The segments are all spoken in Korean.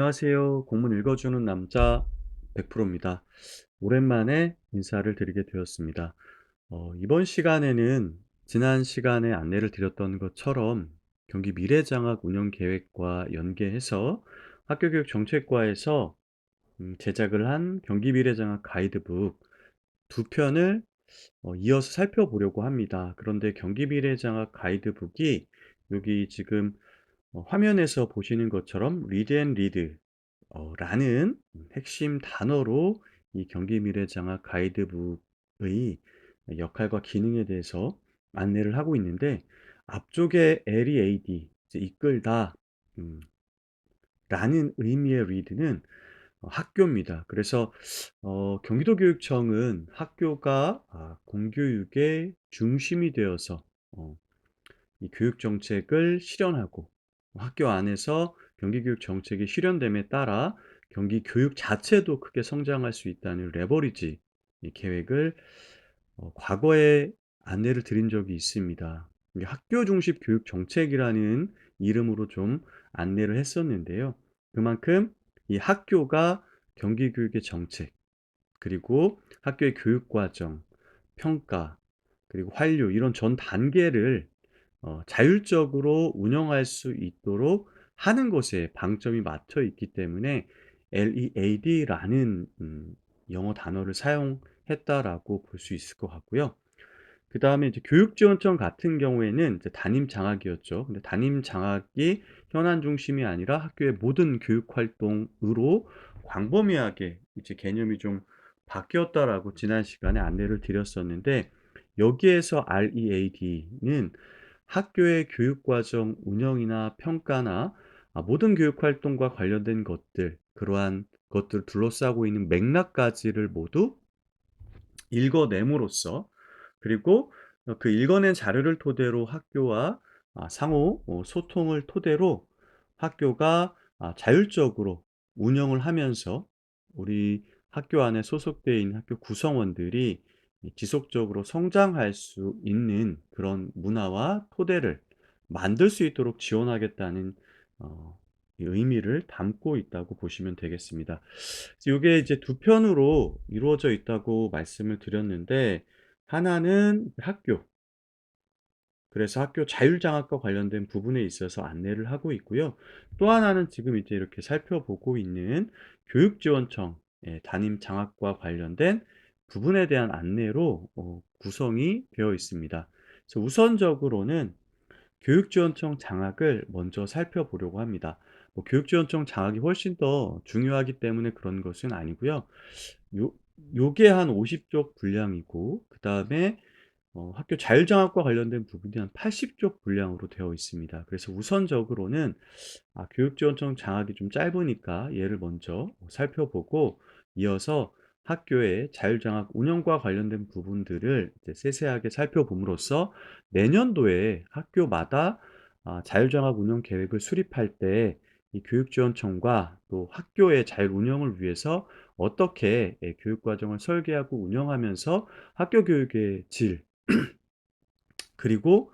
안녕하세요. 공문 읽어주는 남자 100%입니다. 오랜만에 인사를 드리게 되었습니다. 이번 시간에는 지난 시간에 안내를 드렸던 것처럼 경기 미래장학 운영 계획과 연계해서 학교교육 정책과에서 제작을 한 경기 미래장학 가이드북 두 편을 이어서 살펴보려고 합니다. 그런데 경기 미래장학 가이드북이 여기 지금 화면에서 보시는 것처럼 리드 앤 리드 라는 핵심 단어로 이 경기 미래 장학 가이드북의 역할과 기능에 대해서 안내를 하고 있는데, 앞쪽에 LEAD 이제 이끌다 음 라는 의미의 리드는 학교입니다. 그래서 경기도교육청은 학교가 공교육의 중심이 되어서 이 교육 정책을 실현하고, 학교 안에서 경기 교육 정책이 실현됨에 따라 경기 교육 자체도 크게 성장할 수 있다는 레버리지 이 계획을 과거에 안내를 드린 적이 있습니다. 이게 학교 중심 교육 정책이라는 이름으로 좀 안내를 했었는데요. 그만큼 이 학교가 경기 교육의 정책, 그리고 학교의 교육 과정, 평가, 그리고 환류 이런 전 단계를 자율적으로 운영할 수 있도록 하는 것에 방점이 맞춰 있기 때문에 LEAD라는 영어 단어를 사용했다라고 볼 수 있을 것 같고요. 그다음에 이제 교육지원청 같은 경우에는 이제 담임 장학이었죠. 근데 담임 장학이 현안 중심이 아니라 학교의 모든 교육 활동으로 광범위하게 이제 개념이 좀 바뀌었다라고 지난 시간에 안내를 드렸었는데, 여기에서 READ는 학교의 교육과정 운영이나 평가나 모든 교육 활동과 관련된 것들, 그러한 것들을 둘러싸고 있는 맥락까지를 모두 읽어냄으로써, 그리고 그 읽어낸 자료를 토대로 학교와 상호 소통을 토대로 학교가 자율적으로 운영을 하면서 우리 학교 안에 소속되어 있는 학교 구성원들이 이 지속적으로 성장할 수 있는 그런 문화와 토대를 만들 수 있도록 지원하겠다는 이 의미를 담고 있다고 보시면 되겠습니다. 요게 이제 두 편으로 이루어져 있다고 말씀을 드렸는데, 하나는 학교, 그래서 학교 자율장학과 관련된 부분에 있어서 안내를 하고 있고요. 또 하나는 지금 이제 이렇게 살펴보고 있는 교육지원청 담임 장학과 관련된 부분에 대한 안내로 구성이 되어 있습니다. 그래서 우선적으로는 교육지원청 장학을 먼저 살펴보려고 합니다. 뭐 교육지원청 장학이 훨씬 더 중요하기 때문에 그런 것은 아니고요. 요 요게 한 50쪽 분량이고, 그다음에 학교 자율장학과 관련된 부분이 한 80쪽 분량으로 되어 있습니다. 그래서 우선적으로는 교육지원청 장학이 좀 짧으니까 얘를 먼저 살펴보고, 이어서 학교의 자율장학 운영과 관련된 부분들을 이제 세세하게 살펴봄으로써 내년도에 학교마다 자율장학 운영 계획을 수립할 때 이 교육지원청과 또 학교의 자율 운영을 위해서 어떻게 교육 과정을 설계하고 운영하면서 학교 교육의 질, 그리고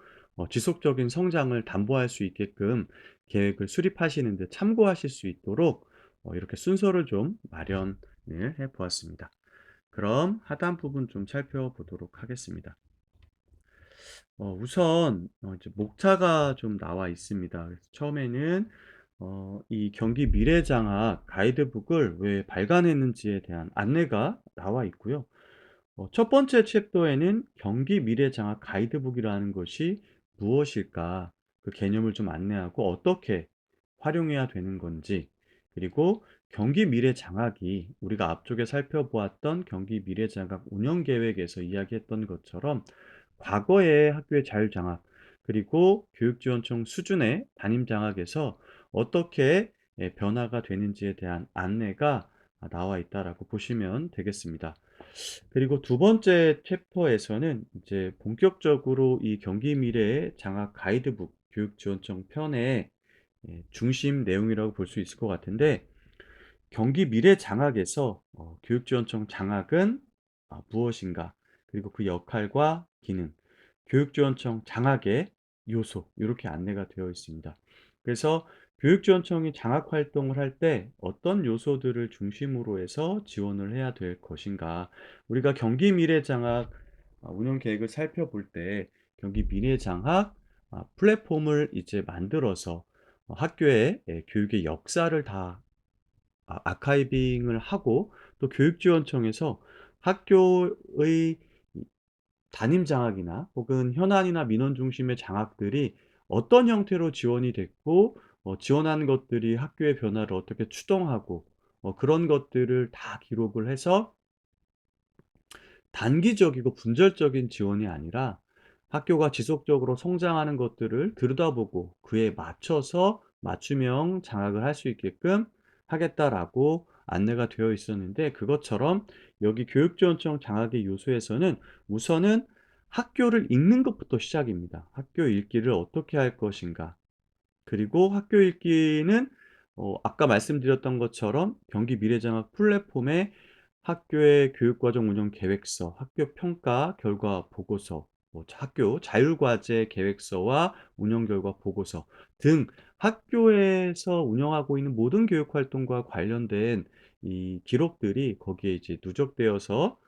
지속적인 성장을 담보할 수 있게끔 계획을 수립하시는 데 참고하실 수 있도록 이렇게 순서를 좀 마련을 해 보았습니다. 그럼 하단 부분 좀 살펴보도록 하겠습니다. 우선 이제 목차가 좀 나와 있습니다. 그래서 처음에는 이 경기 미래장학 가이드북을 왜 발간했는지에 대한 안내가 나와 있고요. 첫 번째 챕터에는 경기 미래장학 가이드북이라는 것이 무엇일까? 그 개념을 좀 안내하고 어떻게 활용해야 되는 건지, 그리고 경기 미래장학이 우리가 앞쪽에 살펴보았던 경기 미래장학 운영 계획에서 이야기했던 것처럼 과거의 학교의 자율장학, 그리고 교육지원청 수준의 담임장학에서 어떻게 변화가 되는지에 대한 안내가 나와 있다라고 보시면 되겠습니다. 그리고 두 번째 챕터에서는 이제 본격적으로 이 경기 미래의 장학 가이드북 교육지원청 편의 중심 내용이라고 볼 수 있을 것 같은데, 경기 미래 장학에서 교육지원청 장학은 무엇인가, 그리고 그 역할과 기능, 교육지원청 장학의 요소, 이렇게 안내가 되어 있습니다. 그래서 교육지원청이 장학 활동을 할 때 어떤 요소들을 중심으로 해서 지원을 해야 될 것인가? 우리가 경기 미래 장학 운영 계획을 살펴볼 때 경기 미래 장학 플랫폼을 이제 만들어서 학교의 교육의 역사를 다 아카이빙을 하고, 또 교육지원청에서 학교의 이 담임 장학이나 혹은 현안이나 민원 중심의 장학들이 어떤 형태로 지원이 됐고, 지원한 것들이 학교의 변화를 어떻게 추동하고, 그런 것들을 다 기록을 해서 단기적이고 분절적인 지원이 아니라 학교가 지속적으로 성장하는 것들을 들여다보고 그에 맞춰서 맞춤형 장학을 할 수 있게끔 하겠다라고 안내가 되어 있었는데, 그것처럼 여기 교육지원청 장학의 요소에서는 우선은 학교를 읽는 것부터 시작입니다. 학교 읽기를 어떻게 할 것인가. 그리고 학교 읽기는 아까 말씀드렸던 것처럼 경기 미래장학 플랫폼에 학교의 교육과정 운영 계획서, 학교 평가 결과 보고서, 학교 자율과제 계획서와 운영 결과 보고서 등 학교에서 운영하고 있는 모든 교육 활동과 관련된 이 기록들이 거기에 이제 누적되어서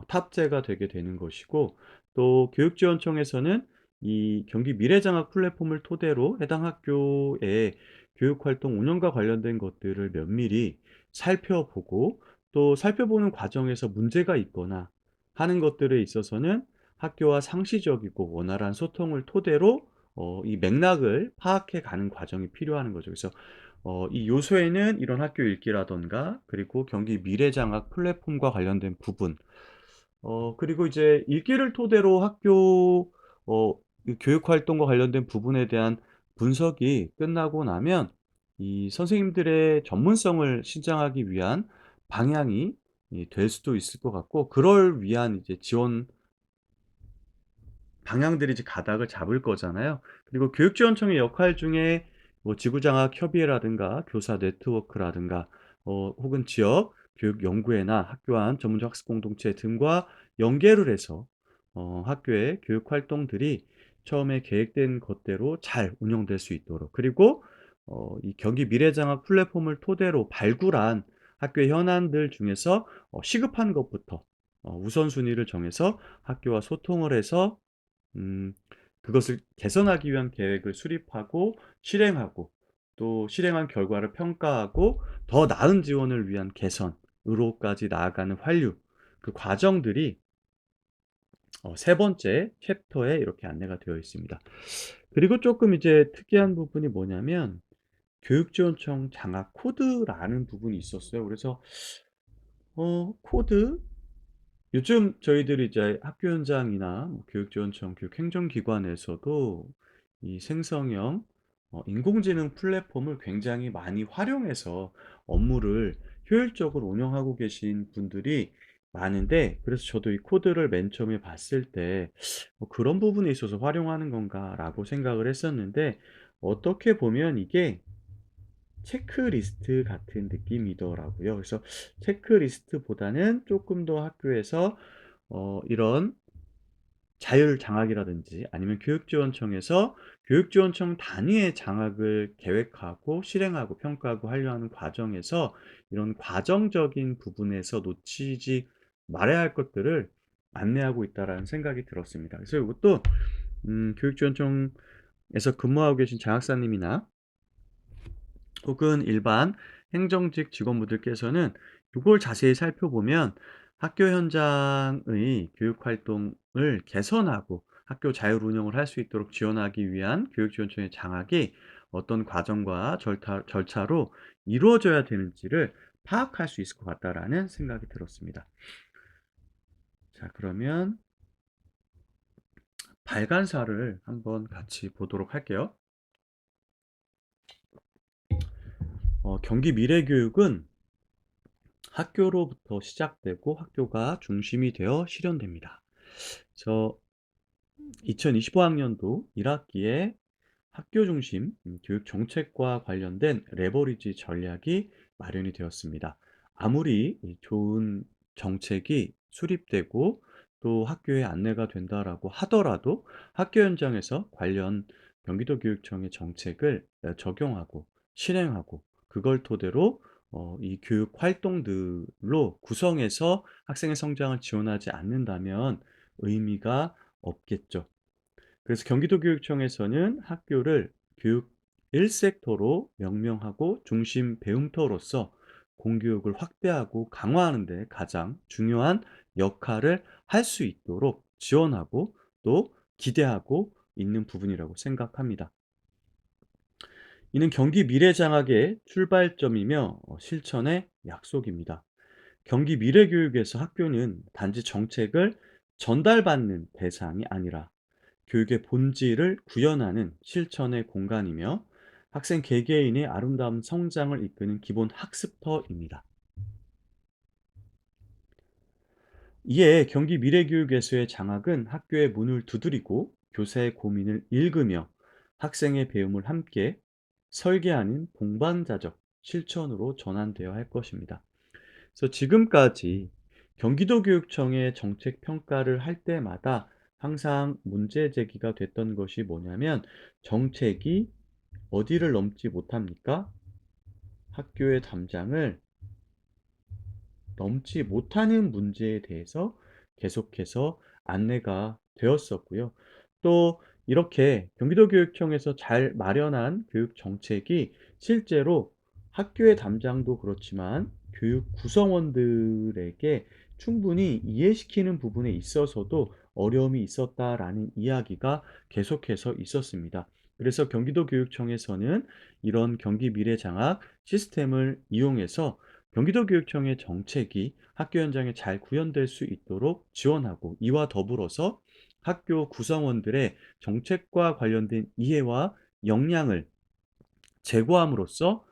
탑재가 되게 되는 것이고, 또 교육지원청에서는 이 경기 미래장학 플랫폼을 토대로 해당 학교의 교육활동 운영과 관련된 것들을 면밀히 살펴보고, 또 살펴보는 과정에서 문제가 있거나 하는 것들에 있어서는 학교와 상시적이고 원활한 소통을 토대로 이 맥락을 파악해 가는 과정이 필요한 거죠. 그래서 이 요소에는 이런 학교 읽기라든가, 그리고 경기 미래장학 플랫폼과 관련된 부분, 그리고 이제 읽기를 토대로 학교 이 교육 활동과 관련된 부분에 대한 분석이 끝나고 나면 이 선생님들의 전문성을 신장하기 위한 방향이 될 수도 있을 것 같고, 그럴 위한 이제 지원 방향들이 이제 가닥을 잡을 거잖아요. 그리고 교육지원청의 역할 중에 뭐 지구장학 협의회라든가 교사 네트워크라든가 혹은 지역 교육연구회나 학교 안 전문적 학습 공동체 등과 연계를 해서 학교의 교육 활동들이 처음에 계획된 것대로 잘 운영될 수 있도록, 그리고 이 경기 미래장학 플랫폼을 토대로 발굴한 학교의 현안들 중에서 시급한 것부터 우선순위를 정해서 학교와 소통을 해서 음 그것을 개선하기 위한 계획을 수립하고 실행하고, 또 실행한 결과를 평가하고 더 나은 지원을 위한 개선으로까지 나아가는 환류, 그 과정들이 세 번째 챕터에 이렇게 안내가 되어 있습니다. 그리고 조금 이제 특이한 부분이 뭐냐면 교육지원청 장학 코드라는 부분이 있었어요. 그래서 코드, 요즘 저희들이 이제 학교 현장이나 뭐 교육지원청, 교육행정기관에서도 이 생성형 인공지능 플랫폼을 굉장히 많이 활용해서 업무를 효율적으로 운영하고 계신 분들이 많은데, 그래서 저도 이 코드를 맨 처음에 봤을 때 '그런 부분에 있어서 활용하는 건가.'라고 생각을 했었는데, 어떻게 보면 이게 체크리스트 같은 느낌이더라고요. 그래서 체크리스트보다는 조금 더 학교에서 이런 자율 장학이라든지 아니면 교육지원청에서 교육지원청 단위의 장학을 계획하고 실행하고 평가하고 하려 하는 과정에서 이런 과정적인 부분에서 놓치지 말아야 할 것들을 안내하고 있다라는 생각이 들었습니다. 그래서 이것도 교육지원청에서 근무하고 계신 장학사님이나 혹은 일반 행정직 직원분들께서는 요걸 자세히 살펴보면 학교 현장의 교육 활동을 개선하고 학교 자율 운영을 할 수 있도록 지원하기 위한 교육지원청의 장학이 어떤 과정과 절차로 이루어져야 되는지를 파악할 수 있을 것 같다라는 생각이 들었습니다. 자, 그러면 발간사를 한번 같이 보도록 할게요. 경기 미래교육은 학교로부터 시작되고 학교가 중심이 되어 실현됩니다. 저 2025학년도 1학기에 학교 중심 교육 정책과 관련된 레버리지 전략이 마련이 되었습니다. 아무리 이 좋은 정책이 수립되고 또 학교에 안내가 된다라고 하더라도 학교 현장에서 관련 경기도 교육청의 정책을 적용하고 실행하고 그걸 토대로 이 교육 활동들로 구성해서 학생의 성장을 지원하지 않는다면 의미가 없겠죠. 그래서 경기도교육청에서는 학교를 교육 1섹터로 명명하고 중심 배움터로서 공교육을 확대하고 강화하는 데 가장 중요한 역할을 할 수 있도록 지원하고 또 기대하고 있는 부분이라고 생각합니다. 이는 경기 미래장학의 출발점이며 실천의 약속입니다. 경기 미래교육에서 학교는 단지 정책을 전달받는 대상이 아니라 교육의 본질을 구현하는 실천의 공간이며 학생 개개인의 아름다운 성장을 이끄는 기본 학습터입니다. 이에 경기 미래교육에서의 장학은 학교의 문을 두드리고 교사의 고민을 읽으며 학생의 배움을 함께 설계하는 동반자적 실천으로 전환되어야 할 것입니다. 그래서 지금까지 경기도교육청의 정책 평가를 할 때마다 항상 문제 제기가 됐던 것이 뭐냐면 정책이 어디를 넘지 못합니까? 학교의 담장을 넘지 못하는 문제에 대해서 계속해서 안내가 되었었고요. 또 이렇게 경기도교육청에서 잘 마련한 교육 정책이 실제로 학교의 담장도 그렇지만 교육 구성원들에게 충분히 이해시키는 부분에 있어서도 어려움이 있었다라는 이야기가 계속해서 있었습니다. 그래서 경기도교육청에서는 이런 경기 미래 장학 시스템을 이용해서 경기도교육청의 정책이 학교 현장에 잘 구현될 수 있도록 지원하고 이와 더불어서 학교 구성원들의 정책과 관련된 이해와 역량을 제고함으로써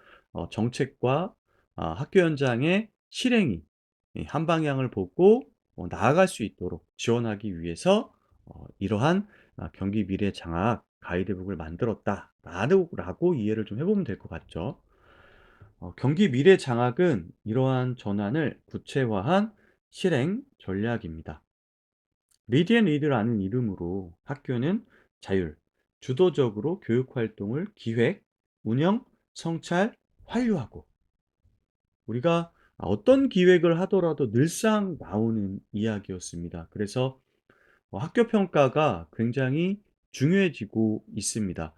정책과 학교 현장의 실행이 한 방향을 보고 나아갈 수 있도록 지원하기 위해서 이러한 경기 미래 장학 가이드북을 만들었다라고 이해를 좀 해보면 될 것 같죠. 경기 미래 장학은 이러한 전환을 구체화한 실행 전략입니다. 리드 앤 리드라는 이름으로 학교는 자율, 주도적으로 교육 활동을 기획, 운영, 성찰, 완료하고 우리가 어떤 기획을 하더라도 늘상 나오는 이야기였습니다. 그래서 학교 평가가 굉장히 중요해지고 있습니다.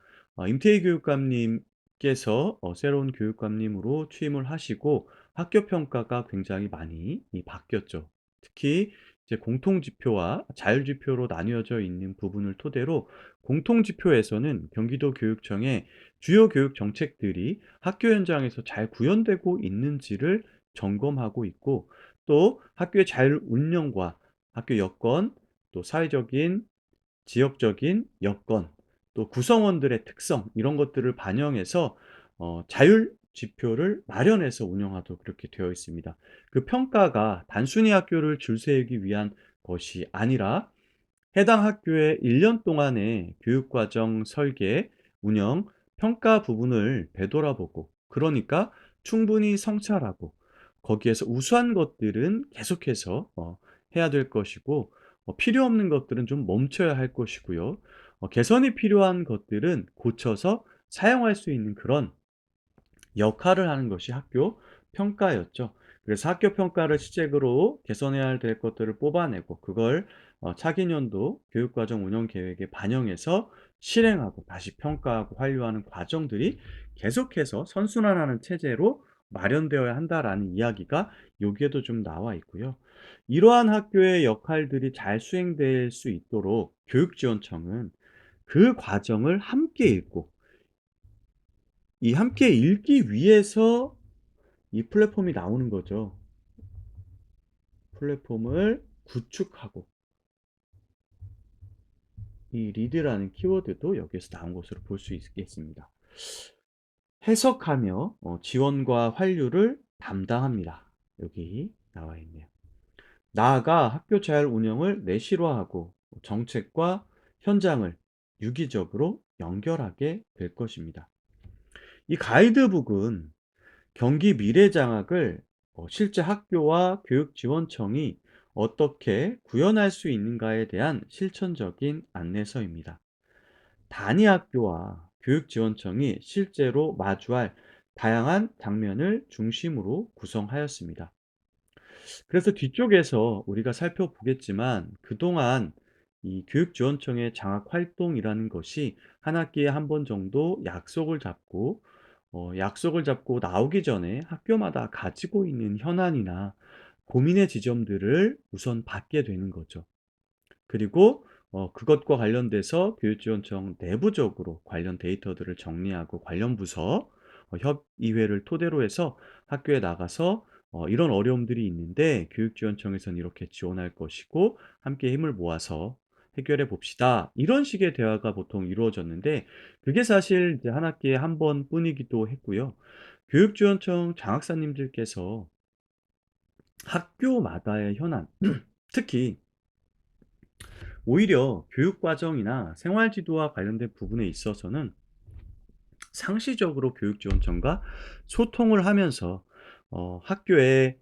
임태희 교육감님께서 새로운 교육감님으로 취임을 하시고 학교 평가가 굉장히 많이 바뀌었죠. 특히 이제 공통지표와 자율지표로 나뉘어져 있는 부분을 토대로 공통지표에서는 경기도 교육청의 주요 교육 정책들이 학교 현장에서 잘 구현되고 있는지를 점검하고 있고 또 학교의 자율 운영과 학교 여건 또 사회적인, 지역적인 여건, 또 구성원들의 특성 이런 것들을 반영해서 자율 지표를 마련해서 운영하도록 그렇게 되어 있습니다. 그 평가가 단순히 학교를 줄 세우기 위한 것이 아니라 해당 학교의 1년 동안의 교육과정 설계, 운영, 평가 부분을 되돌아보고 그러니까 충분히 성찰하고 거기에서 우수한 것들은 계속해서 해야 될 것이고 필요 없는 것들은 좀 멈춰야 할 것이고요. 개선이 필요한 것들은 고쳐서 사용할 수 있는 그런 역할을 하는 것이 학교 평가였죠. 그래서 학교 평가를 시책으로 개선해야 될 것들을 뽑아내고 그걸 차기 년도 교육과정 운영 계획에 반영해서 실행하고 다시 평가하고 완료하는 과정들이 계속해서 선순환하는 체제로 마련되어야 한다라는 이야기가 여기에도 좀 나와 있고요. 이러한 학교의 역할들이 잘 수행될 수 있도록 교육지원청은 그 과정을 함께 읽고 이 함께 읽기 위해서 이 플랫폼이 나오는 거죠. 플랫폼을 구축하고 이 리드라는 키워드도 여기에서 나온 것으로 볼 수 있겠습니다. 해석하며 지원과 환류를 담당합니다. 여기 나와 있네요. 나아가 학교 잘 운영을 내실화하고 정책과 현장을 유기적으로 연결하게 될 것입니다. 이 가이드북은 경기 미래장학을 실제 학교와 교육지원청이 어떻게 구현할 수 있는가에 대한 실천적인 안내서입니다. 단위 학교와 교육지원청이 실제로 마주할 다양한 장면을 중심으로 구성하였습니다. 그래서 뒤쪽에서 우리가 살펴보겠지만 그동안 이 교육지원청의 장학 활동이라는 것이 한 학기에 한 번 정도 약속을 잡고 나오기 전에 학교마다 가지고 있는 현안이나 고민의 지점들을 우선 받게 되는 거죠. 그리고 그것과 관련돼서 교육지원청 내부적으로 관련 데이터들을 정리하고 관련 부서 협의회를 토대로 해서 학교에 나가서 "이런 어려움들이 있는데 교육지원청에서는 이렇게 지원할 것이고 함께 힘을 모아서 해결해 봅시다." 이런 식의 대화가 보통 이루어졌는데 그게 사실 이제 한 학기에 한 번뿐이기도 했고요. 교육지원청 장학사님들께서 학교마다의 현안 특히 오히려 교육 과정이나 생활 지도와 관련된 부분에 있어서는 상시적으로 교육지원청과 소통을 하면서 학교의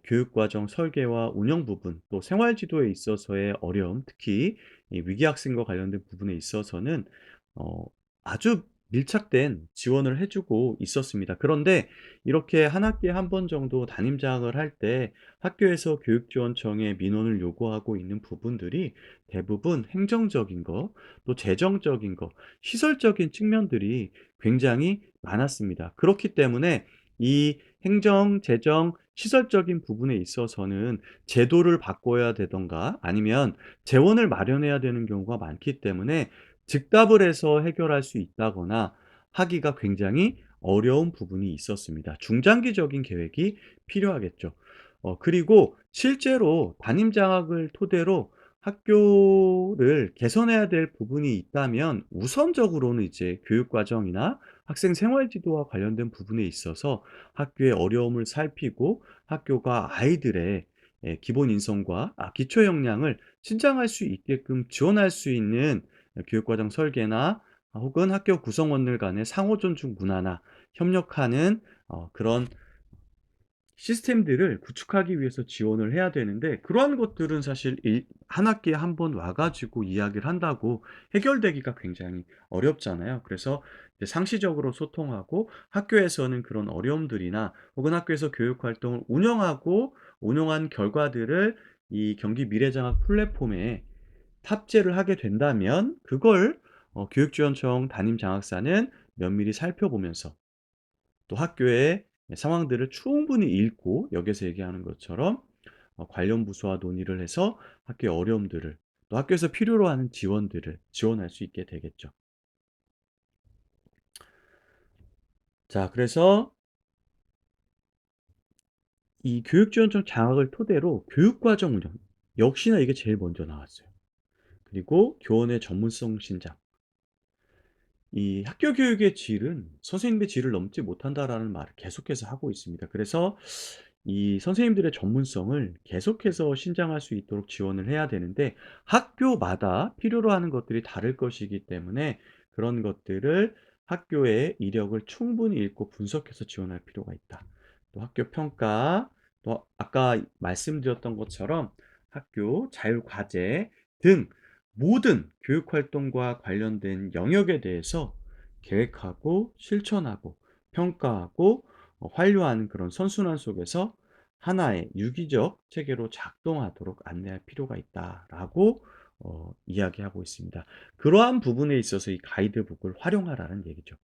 교육 과정 설계와 운영 부분 또 생활 지도에 있어서의 어려움 특히 이 위기 학생과 관련된 부분에 있어서는 어 아주 밀착된 지원을 해 주고 있었습니다. 그런데 이렇게 한 학기에 한 번 정도 담임 장학을 할 때 학교에서 교육지원청에 민원을 요구하고 있는 부분들이 대부분 행정적인 거 또 재정적인 거 시설적인 측면들이 굉장히 많았습니다. 그렇기 때문에 이 행정, 재정, 시설적인 부분에 있어서는 제도를 바꿔야 되든가 아니면 재원을 마련해야 되는 경우가 많기 때문에 즉답을 해서 해결할 수 있다거나 하기가 굉장히 어려운 부분이 있었습니다. 중장기적인 계획이 필요하겠죠. 그리고 실제로 담임 장학을 토대로 학교를 개선해야 될 부분이 있다면 우선적으로는 이제 교육 과정이나 학생 생활 지도와 관련된 부분에 있어서 학교의 어려움을 살피고 학교가 아이들의 기본 인성과 기초 역량을 신장할 수 있게끔 지원할 수 있는 교육 과정 설계나 혹은 학교 구성원들 간의 상호 존중 문화나 협력하는 그런 시스템들을 구축하기 위해서 지원을 해야 되는데 그러한 것들은 사실 한 학기에 한 번 와 가지고 이야기를 한다고 해결되기가 굉장히 어렵잖아요. 그래서 이제 상시적으로 소통하고 학교에서는 그런 어려움들이나 혹은 학교에서 교육 활동을 운영한 결과들을 이 경기 미래장학 플랫폼에 탑재를 하게 된다면 그걸 교육지원청 담임 장학사는 면밀히 살펴보면서 또 학교의 상황들을 충분히 읽고 여기서 얘기하는 것처럼 관련 부서와 논의를 해서 학교의 어려움들을 또 학교에서 필요로 하는 지원들을 지원할 수 있게 되겠죠. 자, 그래서 이 교육지원청 장학을 토대로 교육과정 운영 역시나 이게 제일 먼저 나왔어요. 그리고 교원의 전문성 신장. 이 학교 교육의 질은 선생님의 질을 넘지 못한다라는 말을 계속해서 하고 있습니다. 그래서 이 선생님들의 전문성을 계속해서 신장할 수 있도록 지원을 해야 되는데 학교마다 필요로 하는 것들이 다를 것이기 때문에 그런 것들을 학교의 이력을 충분히 읽고 분석해서 지원할 필요가 있다. 또 학교 평가, 또 아까 말씀드렸던 것처럼 학교 자율과제 등 모든 교육 활동과 관련된 영역에 대해서 계획하고 실천하고 평가하고 완료하는 그런 선순환 속에서 하나의 유기적 체계로 작동하도록 안내할 필요가 있다라고 이야기하고 있습니다. 그러한 부분에 있어서 이 가이드북을 활용하라는 얘기죠.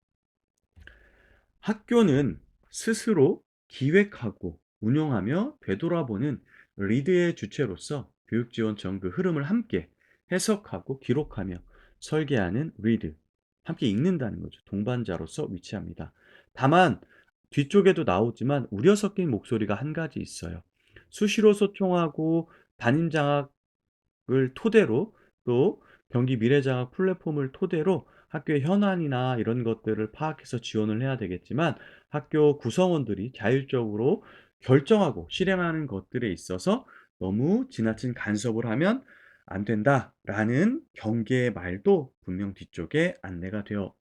학교는 스스로 기획하고 운영하며 되돌아보는 리드의 주체로서 교육지원청 그 흐름을 함께 해석하고 기록하며 설계하는 리드, 함께 읽는다는 거죠. 동반자로서 위치합니다. 다만 뒤쪽에도 나오지만 우려 섞인 목소리가 한 가지 있어요. 수시로 소통하고 담임 장학을 토대로 또 경기 미래장학 플랫폼을 토대로 학교의 현안이나 이런 것들을 파악해서 지원을 해야 되겠지만 학교 구성원들이 자율적으로 결정하고 실행하는 것들에 있어서 너무 지나친 간섭을 하면 안 된다라는 경계의 말도 분명 뒤쪽에 안내가 되어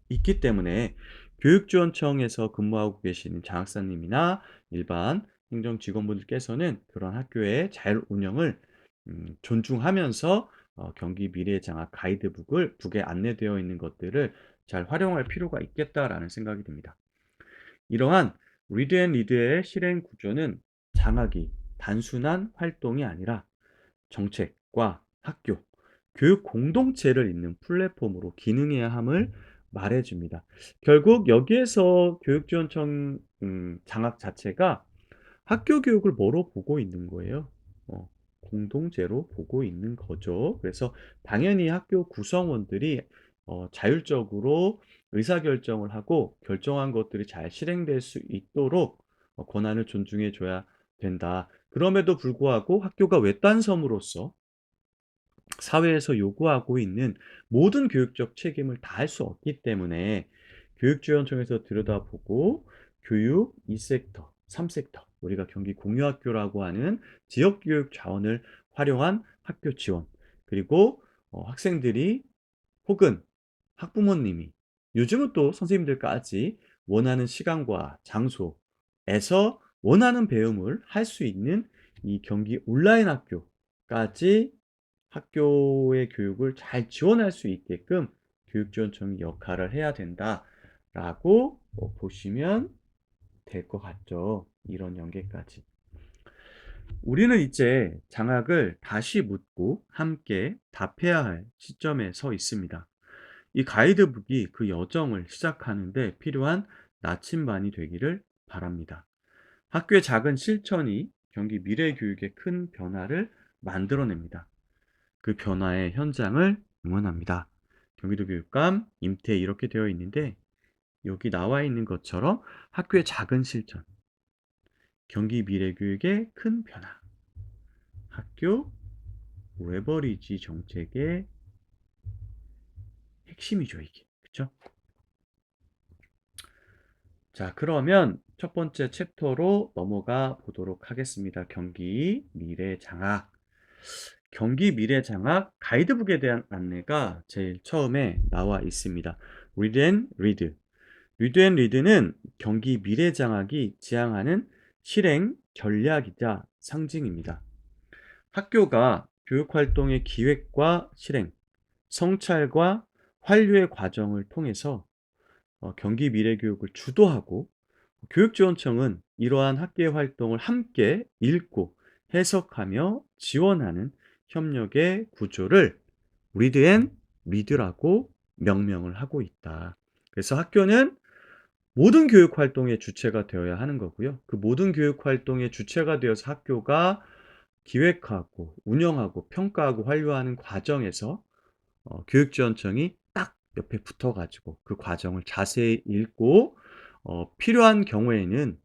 있기 때문에 교육지원청에서 근무하고 계시는 장학사님이나 일반 행정 직원분들께서는 그런 학교의 자율 운영을 존중하면서 경기 미래 장학 가이드북에 안내되어 있는 것들을 잘 활용할 필요가 있겠다라는 생각이 듭니다. 이러한 리드 앤 리드의 실행 구조는 장학이 단순한 활동이 아니라 정책과 학교, 교육 공동체를 잇는 플랫폼으로 기능해야 함을 말해줍니다. 결국 여기에서 교육지원청 장학 자체가 학교 교육을 뭐로 보고 있는 거예요? 어, 공동체로 보고 있는 거죠. 그래서 당연히 학교 구성원들이 자율적으로 의사결정을 하고 결정한 것들이 잘 실행될 수 있도록 권한을 존중해 줘야 된다. 그럼에도 불구하고 학교가 외딴섬으로서 사회에서 요구하고 있는 모든 교육적 책임을 다할 수 없기 때문에 교육지원청에서 들여다보고 교육 2섹터, 3섹터, 우리가 경기 공유학교라고 하는 지역교육 자원을 활용한 학교 지원, 그리고 학생들이 혹은 학부모님이 요즘은 또 선생님들까지 원하는 시간과 장소에서 원하는 배움을 할 수 있는 이 경기 온라인 학교까지 학교의 교육을 잘 지원할 수 있게끔 교육지원청이 역할을 해야 된다라고 보시면 될 것 같죠. 이런 연계까지. 우리는 이제 장학을 다시 묻고 함께 답해야 할 시점에 서 있습니다. 이 가이드북이 그 여정을 시작하는데 필요한 나침반이 되기를 바랍니다. 학교의 작은 실천이 경기 미래 교육의 큰 변화를 만들어냅니다. 그 변화의 현장을 응원합니다. 경기도 교육감 임태 이렇게 되어 있는데 여기 나와 있는 것처럼 학교의 작은 실천, 경기 미래 교육의 큰 변화, 학교 레버리지 정책의 핵심이죠, 이게. 그렇죠? 자, 그러면 첫 번째 챕터로 넘어가 보도록 하겠습니다. 경기 미래 장학. 경기 미래 장학 가이드북에 대한 안내가 제일 처음에 나와 있습니다. Read and Read. Read and Read는 경기 미래 장학이 지향하는 실행 전략이자 상징입니다. 학교가 교육 활동의 기획과 실행, 성찰과 환류의 과정을 통해서 경기 미래 교육을 주도하고 교육지원청은 이러한 학계의 활동을 함께 읽고 해석하며 지원하는 협력의 구조를 리드 앤 리드라고 명명을 하고 있다. 그래서 학교는 모든 교육 활동의 주체가 되어야 하는 거고요. 그 모든 교육 활동의 주체가 되어서 학교가 기획하고 운영하고 평가하고 환류하는 과정에서 교육지원청이 딱 옆에 붙어 가지고 그 과정을 자세히 읽고 필요한 경우에는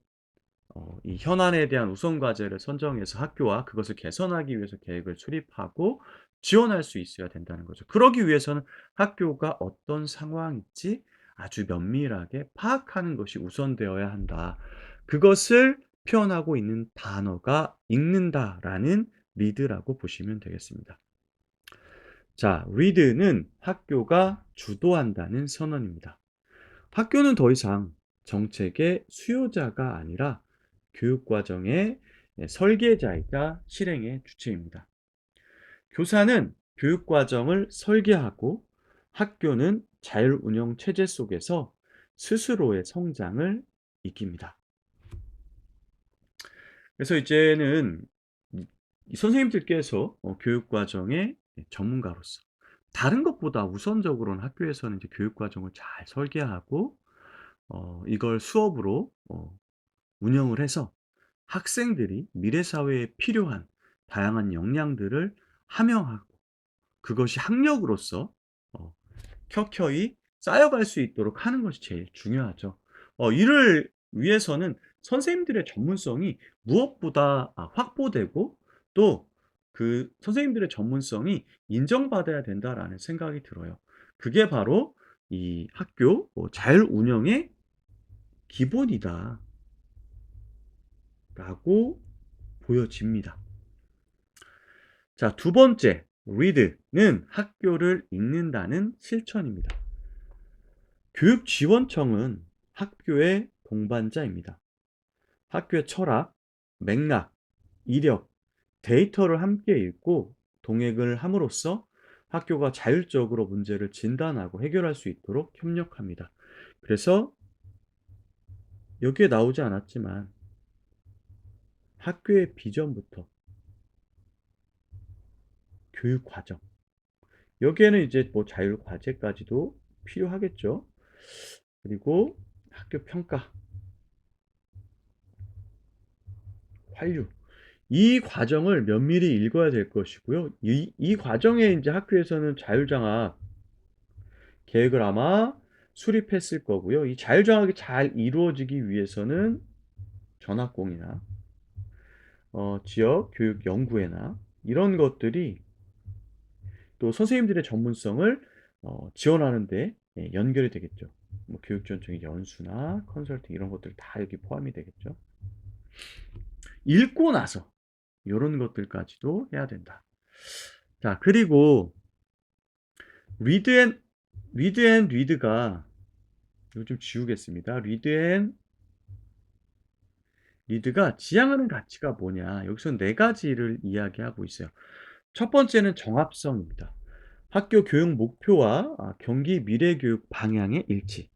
이 현안에 대한 우선 과제를 선정해서 학교와 그것을 개선하기 위해서 계획을 수립하고 지원할 수 있어야 된다는 거죠. 그러기 위해서는 학교가 어떤 상황인지 아주 면밀하게 파악하는 것이 우선되어야 한다. 그것을 표현하고 있는 단어가 읽는다라는 리드라고 보시면 되겠습니다. 자, 리드는 학교가 주도한다는 선언입니다. 학교는 더 이상 정책의 수요자가 아니라 교육과정의 설계자이자 실행의 주체입니다. 교사는 교육과정을 설계하고 학교는 자율운영 체제 속에서 스스로의 성장을 익힙니다. 그래서 이제는 이 선생님들께서 교육과정의 전문가로서 다른 것보다 우선적으로는 학교에서는 이제 교육과정을 잘 설계하고 이걸 수업으로 운영을 해서 학생들이 미래 사회에 필요한 다양한 역량들을 함양하고 그것이 학력으로서 어 켜켜이 쌓여갈 수 있도록 하는 것이 제일 중요하죠. 이를 위해서는 선생님들의 전문성이 무엇보다 확보되고 또 그 선생님들의 전문성이 인정받아야 된다라는 생각이 들어요. 그게 바로 이 학교 자율 운영의 기본이다라고 보여집니다. 자, 두 번째, read는 학교를 읽는다는 실천입니다. 교육지원청은 학교의 동반자입니다. 학교의 철학, 맥락, 이력, 데이터를 함께 읽고 동행을 함으로써 학교가 자율적으로 문제를 진단하고 해결할 수 있도록 협력합니다. 그래서 여기에 나오지 않았지만 학교의 비전부터 교육 과정, 여기에는 이제 뭐 자율 과제까지도 필요하겠죠. 그리고 학교 평가, 환류, 이 과정을 면밀히 읽어야 될 것이고요. 이 과정에 인제 학교에서는 자율장학 계획을 아마 수립했을 거고요. 이 자율장학이 잘 이루어지기 위해서는 전학공이나 지역 교육 연구회나 이런 것들이 또 선생님들의 전문성을 지원하는 데 연결이 되겠죠. 뭐 교육 지원청의 연수나 컨설팅 이런 것들 다 여기 포함이 되겠죠. 읽고 나서 요런 것들까지도 해야 된다. 자, 그리고 리드 앤 리드가 이거 좀 지우겠습니다. 리드가 지향하는 가치가 뭐냐. 여기서 네 가지를 이야기하고 있어요. 첫 번째는 정합성입니다. 학교 교육 목표와 경기 미래 교육 방향의 일치.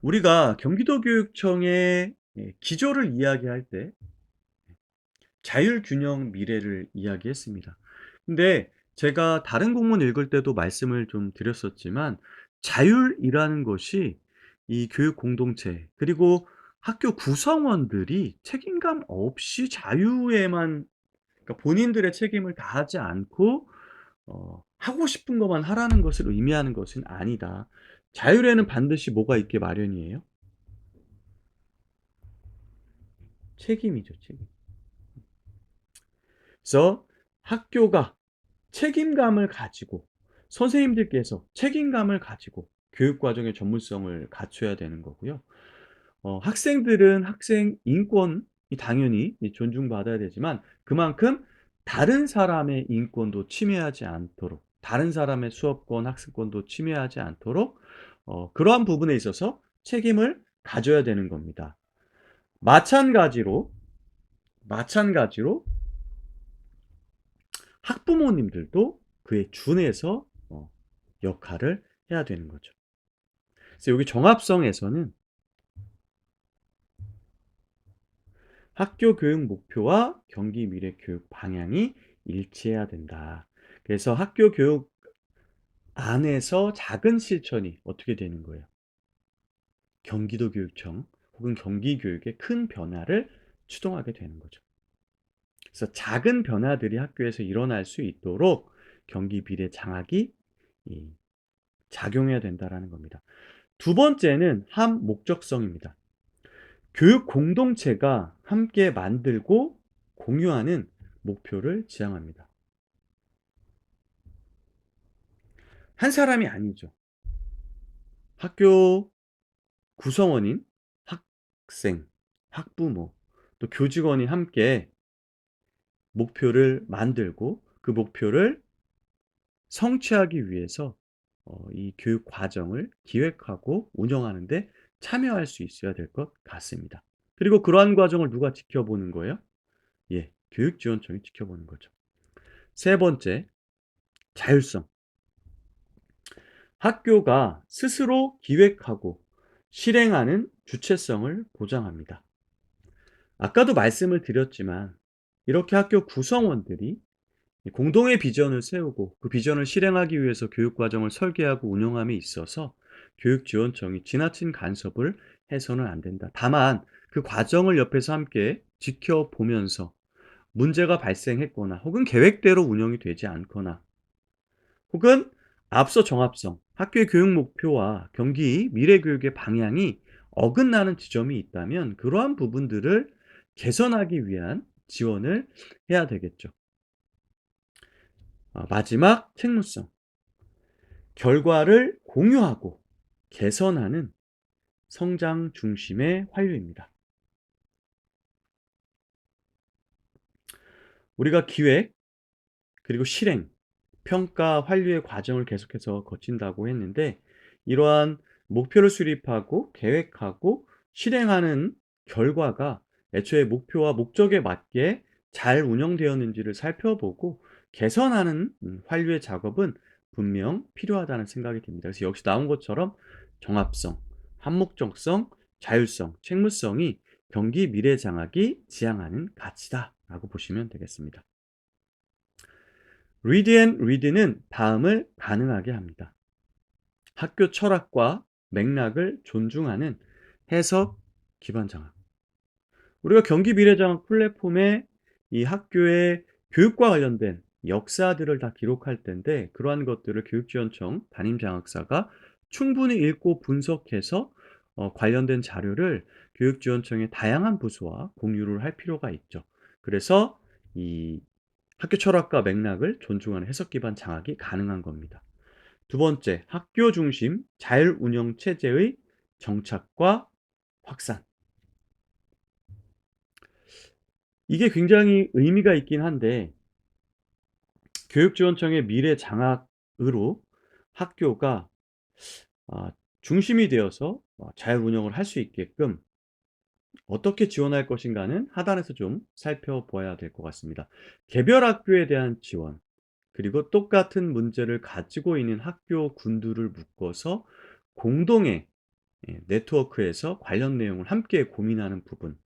우리가 경기도교육청의 기조를 이야기할 때 자율균형 미래를 이야기했습니다. 근데 제가 다른 공문 읽을 때도 말씀을 좀 드렸었지만 자율이라는 것이 이 교육 공동체 그리고 학교 구성원들이 책임감 없이 자유에만, 그러니까 본인들의 책임을 다하지 않고 하고 싶은 것만 하라는 것을 의미하는 것은 아니다. 자율에는 반드시 뭐가 있게 마련이에요? 책임이죠, 책임. 그래서 학교가 책임감을 가지고, 선생님들께서 책임감을 가지고 교육 과정의 전문성을 갖춰야 되는 거고요. 학생들은 학생 인권이 당연히 존중받아야 되지만 그만큼 다른 사람의 인권도 침해하지 않도록, 다른 사람의 수업권, 학습권도 침해하지 않도록 그러한 부분에 있어서 책임을 가져야 되는 겁니다. 마찬가지로 학부모님들도 그에 준해서 역할을 해야 되는 거죠. 그래서 여기 정합성에서는 학교 교육 목표와 경기 미래 교육 방향이 일치해야 된다. 그래서 학교 교육 안에서 작은 실천이 어떻게 되는 거예요? 경기도 교육청 혹은 경기교육의 큰 변화를 추동하게 되는 거죠. 그래서 작은 변화들이 학교에서 일어날 수 있도록 경기 미래 장학이 작용해야 된다라는 겁니다. 두 번째는 함목적성입니다. 교육 공동체가 함께 만들고 공유하는 목표를 지향합니다. 한 사람이 아니죠. 학교 구성원인 학생, 학부모, 또 교직원이 함께 목표를 만들고 그 목표를 성취하기 위해서 이 교육 과정을 기획하고 운영하는 데 참여할 수 있어야 될 것 같습니다. 그리고 그러한 과정을 누가 지켜보는 거예요? 예, 교육지원청이 지켜보는 거죠. 세 번째, 자율성. 학교가 스스로 기획하고 실행하는 주체성을 보장합니다. 아까도 말씀을 드렸지만 이렇게 학교 구성원들이 공동의 비전을 세우고 그 비전을 실행하기 위해서 교육 과정을 설계하고 운영함에 있어서 교육지원청이 지나친 간섭을 해서는 안 된다. 다만 그 과정을 옆에서 함께 지켜보면서 문제가 발생했거나 혹은 계획대로 운영이 되지 않거나 혹은 앞서 정합성, 학교의 교육 목표와 경기 미래 교육의 방향이 어긋나는 지점이 있다면 그러한 부분들을 개선하기 위한 지원을 해야 되겠죠. 마지막 책무성. 결과를 공유하고 개선하는 성장 중심의 환류입니다. 우리가 기획, 그리고 실행, 평가, 환류의 과정을 계속해서 거친다고 했는데 이러한 목표를 수립하고 계획하고 실행하는 결과가 애초에 목표와 목적에 맞게 잘 운영되었는지를 살펴보고 개선하는 환류의 작업은 분명 필요하다는 생각이 듭니다. 그래서 역시 나온 것처럼 종합성, 한목적성, 자율성, 책무성이 경기 미래 장학이 지향하는 가치다라고 보시면 되겠습니다. Read and Read는 다음을 가능하게 합니다. 학교 철학과 맥락을 존중하는 해석 기반 장학. 우리가 경기 미래 장학 플랫폼에 이 학교의 교육과 관련된 역사들을 다 기록할 텐데, 그러한 것들을 교육지원청 담임 장학사가 충분히 읽고 분석해서 관련된 자료를 교육지원청의 다양한 부서와 공유를 할 필요가 있죠. 그래서 이 학교 철학과 맥락을 존중하는 해석 기반 장학이 가능한 겁니다. 두 번째, 학교 중심 자율 운영 체제의 정착과 확산. 이게 굉장히 의미가 있긴 한데, 교육지원청의 미래 장학으로 학교가 아 중심이 되어서 자율 운영을 할 수 있게끔 어떻게 지원할 것인가는 하단에서 좀 살펴봐야 될 것 같습니다. 개별 학교에 대한 지원, 그리고 똑같은 문제를 가지고 있는 학교 군들을 묶어서 공동의 네트워크에서 관련 내용을 함께 고민하는 부분,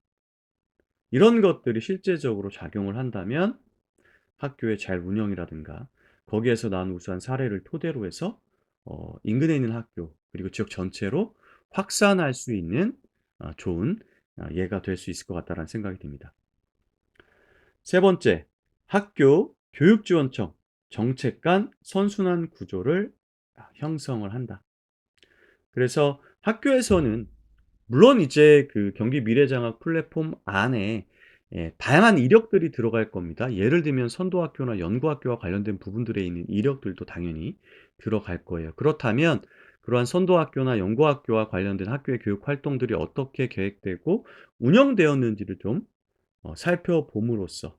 이런 것들이 실제적으로 작용을 한다면 학교의 잘 운영이라든가 거기에서 나온 우수한 사례를 토대로 해서 인근에 있는 학교 그리고 지역 전체로 확산할 수 있는 좋은 예가 될 수 있을 것 같다는 생각이 듭니다. 세 번째, 학교 교육지원청 정책 간 선순환 구조를 형성을 한다. 그래서 학교에서는 물론 이제 그 경기 미래장학 플랫폼 안에 다양한 이력들이 들어갈 겁니다. 예를 들면 선도학교나 연구학교와 관련된 부분들에 있는 이력들도 당연히 들어갈 거예요. 그렇다면 그러한 선도학교나 연구학교와 관련된 학교의 교육 활동들이 어떻게 계획되고 운영되었는지를 좀 살펴봄으로써,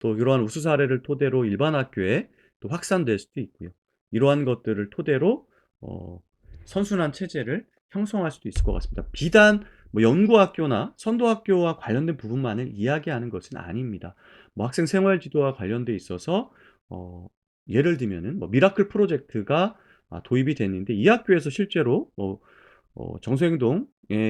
또 이러한 우수 사례를 토대로 일반 학교에 또 확산될 수도 있고요. 이러한 것들을 토대로 어 선순환 체제를 형성할 수도 있을 것 같습니다. 비단 뭐 연구학교나 선도학교와 관련된 부분만을 이야기하는 것은 아닙니다. 뭐 학생 생활 지도와 관련돼 있어서 어 예를 들면은 뭐 미라클 프로젝트가 도입이 됐는데, 이 학교에서 실제로 정서행동에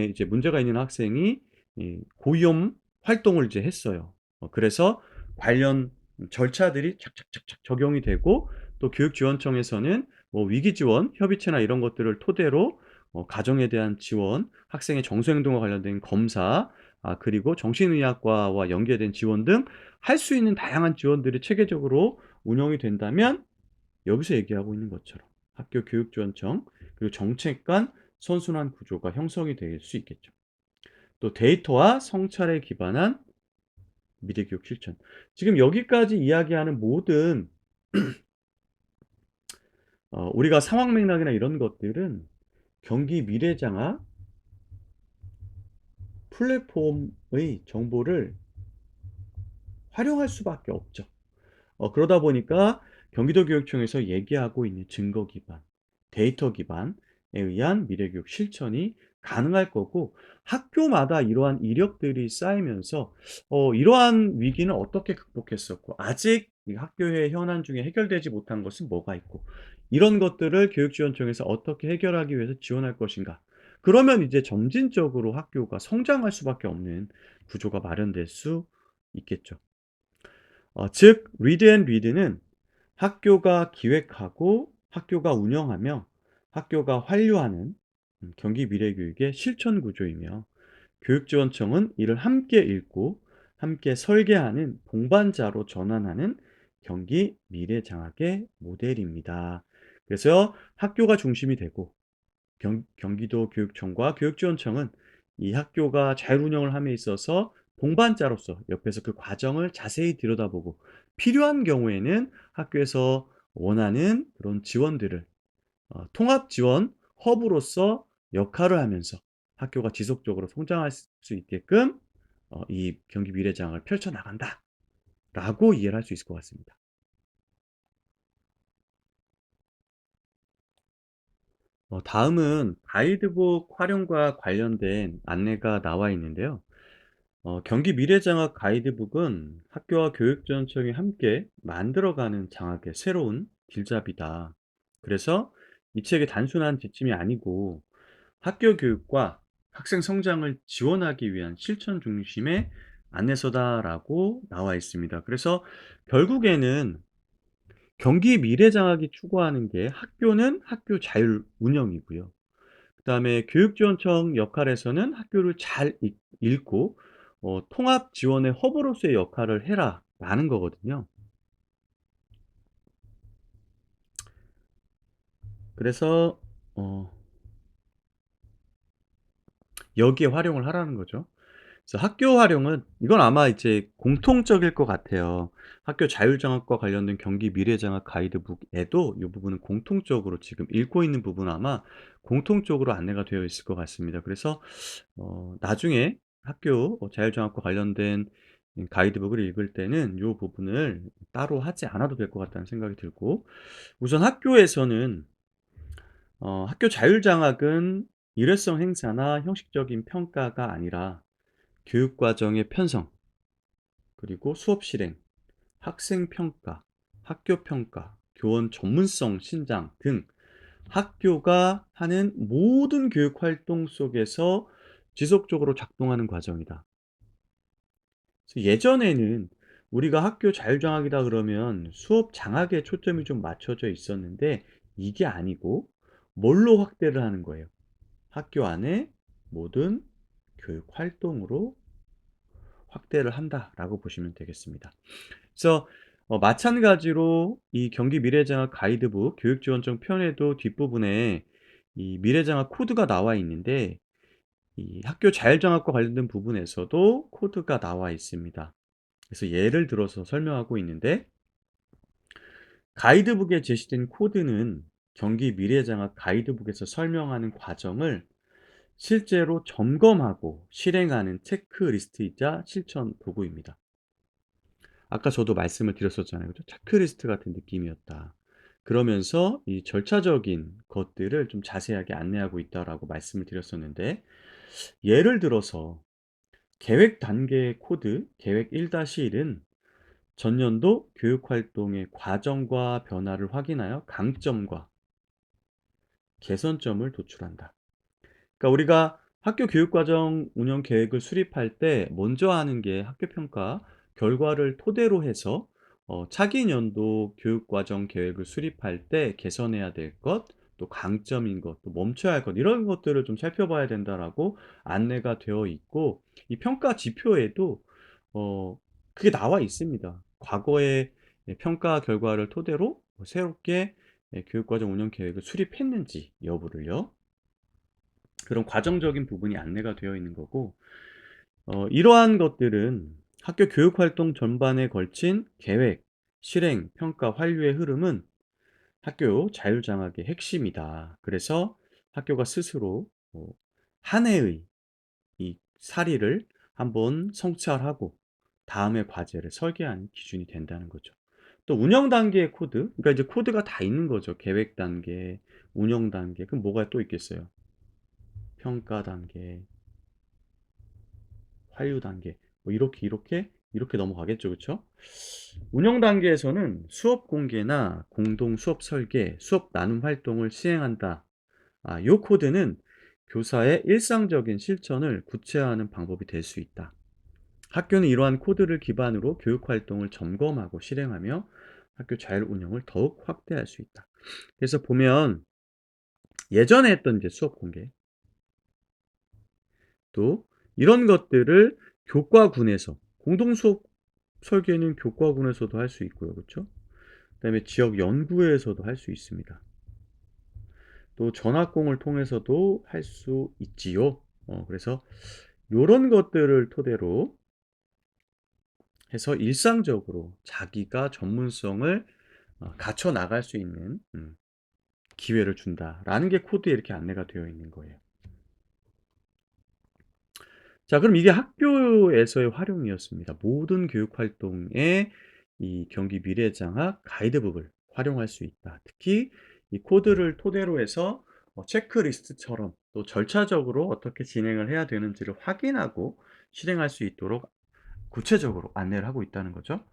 이제 문제가 있는 학생이 이 고위험 활동을 이제 했어요. 그래서 관련 절차들이 착착착착 적용이 되고, 또 교육지원청에서는 뭐 위기지원 협의체나 이런 것들을 토대로 가정에 대한 지원, 학생의 정서행동과 관련된 검사, 그리고 정신의학과와 연계된 지원 등 할 수 있는 다양한 지원들이 체계적으로 운영이 된다면, 여기서 얘기하고 있는 것처럼 학교 교육지원청 그리고 정책 간 선순환 구조가 형성이 될 수 있겠죠. 또 데이터와 성찰에 기반한 미래교육 실천. 지금 여기까지 이야기하는 모든 우리가 상황 맥락이나 이런 것들은 경기 미래장학 플랫폼의 정보를 활용할 수밖에 없죠. 그러다 보니까 경기도교육청에서 얘기하고 있는 증거 기반, 데이터 기반에 의한 미래교육 실천이 가능할 거고, 학교마다 이러한 이력들이 쌓이면서 이러한 위기는 어떻게 극복했었고, 아직 이 학교의 현안 중에 해결되지 못한 것은 뭐가 있고, 이런 것들을 교육지원청에서 어떻게 해결하기 위해서 지원할 것인가. 그러면 이제 점진적으로 학교가 성장할 수밖에 없는 구조가 마련될 수 있겠죠. 즉 리드 앤 리드는 학교가 기획하고 학교가 운영하며 학교가 환류하는 경기 미래교육의 실천 구조이며, 교육지원청은 이를 함께 읽고 함께 설계하는 동반자로 전환하는 경기 미래장학의 모델입니다. 그래서 학교가 중심이 되고 경기도 교육청과 교육지원청은 이 학교가 자율운영을 함에 있어서 동반자로서 옆에서 그 과정을 자세히 들여다보고, 필요한 경우에는 학교에서 원하는 그런 지원들을 통합 지원 허브로서 역할을 하면서 학교가 지속적으로 성장할 수 있게끔 이 경기 미래장을 펼쳐 나간다라고 이해를 할 수 있을 것 같습니다. 다음은 가이드북 활용과 관련된 안내가 나와 있는데요. 경기 미래장학 가이드북은 학교와 교육지원청이 함께 만들어가는 장학의 새로운 길잡이다. 그래서 이 책이 단순한 지침이 아니고 학교 교육과 학생 성장을 지원하기 위한 실천 중심의 안내서다라고 나와 있습니다. 그래서 결국에는 경기 미래 장학이 추구하는 게 학교는 학교 자율 운영이고요. 그다음에 교육지원청 역할에서는 학교를 잘 읽고 통합 지원의 허브로서의 역할을 해라라는 거거든요. 그래서 어 여기에 활용을 하라는 거죠. 그래서 학교 활용은 이건 아마 이제 공통적일 것 같아요. 학교 자율장학과 관련된 경기 미래장학 가이드북에도 이 부분은 공통적으로 지금 읽고 있는 부분은 아마 공통적으로 안내가 되어 있을 것 같습니다. 그래서 나중에 학교 자율장학과 관련된 가이드북을 읽을 때는 이 부분을 따로 하지 않아도 될 것 같다는 생각이 들고, 우선 학교에서는 학교 자율장학은 일회성 행사나 형식적인 평가가 아니라 교육 과정의 편성, 그리고 수업 실행, 학생 평가, 학교 평가, 교원 전문성 신장 등 학교가 하는 모든 교육 활동 속에서 지속적으로 작동하는 과정이다. 그래서 예전에는 우리가 학교 자율장학이다 그러면 수업 장학에 초점이 좀 맞춰져 있었는데, 이게 아니고 뭘로 확대를 하는 거예요? 학교 안에 모든 교육 활동으로 확대를 한다라고 보시면 되겠습니다. 그래서 마찬가지로 이 경기 미래장학 가이드북 교육지원청 편에도 뒷부분에 이 미래장학 코드가 나와 있는데, 이 학교 자율장학과 관련된 부분에서도 코드가 나와 있습니다. 그래서 예를 들어서 설명하고 있는데, 가이드북에 제시된 코드는 경기 미래장학 가이드북에서 설명하는 과정을 실제로 점검하고 실행하는 체크리스트이자 실천 도구입니다. 아까 저도 말씀을 드렸었잖아요. 그죠? 체크리스트 같은 느낌이었다. 그러면서 이 절차적인 것들을 좀 자세하게 안내하고 있다라고 말씀을 드렸었는데, 예를 들어서 계획 단계 코드 계획 1-1은 전년도 교육 활동의 과정과 변화를 확인하여 강점과 개선점을 도출한다. 그러니까 우리가 학교 교육과정 운영 계획을 수립할 때 먼저 하는 게 학교 평가 결과를 토대로 해서 차기 년도 교육과정 계획을 수립할 때 개선해야 될 것, 또 강점인 것, 또 멈춰야 할 것, 이런 것들을 좀 살펴봐야 된다라고 안내가 되어 있고, 이 평가 지표에도 어 그게 나와 있습니다. 과거의 평가 결과를 토대로 새롭게 교육과정 운영 계획을 수립했는지 여부를요. 그런 과정적인 부분이 안내가 되어 있는 거고, 이러한 것들은 학교 교육 활동 전반에 걸친 계획, 실행, 평가, 환류의 흐름은 학교 자율장학의 핵심이다. 그래서 학교가 스스로 한 해의 이 사리를 한번 성찰하고 다음의 과제를 설계하는 기준이 된다는 거죠. 또 운영 단계의 코드, 그러니까 이제 코드가 다 있는 거죠. 계획 단계, 운영 단계, 그럼 뭐가 또 있겠어요? 평가 단계, 환류 단계, 뭐 이렇게 넘어가겠죠. 그쵸? 운영 단계에서는 수업 공개나 공동 수업 설계, 수업 나눔 활동을 시행한다. 요 코드는 교사의 일상적인 실천을 구체화하는 방법이 될 수 있다. 학교는 이러한 코드를 기반으로 교육 활동을 점검하고 실행하며 학교 자율 운영을 더욱 확대할 수 있다. 그래서 보면 예전에 했던 이제 수업 공개, 또 이런 것들을 교과군에서 공동 수업 설계는 교과군에서도 할 수 있고요. 그렇죠? 그다음에 지역 연구회에서도 할 수 있습니다. 또 전학공을 통해서도 할 수 있지요. 그래서 요런 것들을 토대로 해서 일상적으로 자기가 전문성을 갖춰 나갈 수 있는 기회를 준다라는 게 코드에 이렇게 안내가 되어 있는 거예요. 자, 그럼 이게 학교에서의 활용이었습니다. 모든 교육 활동에 이 경기 미래장학 가이드북을 활용할 수 있다. 특히 이 코드를 토대로 해서 체크리스트처럼 또 절차적으로 어떻게 진행을 해야 되는지를 확인하고 실행할 수 있도록 구체적으로 안내를 하고 있다는 거죠.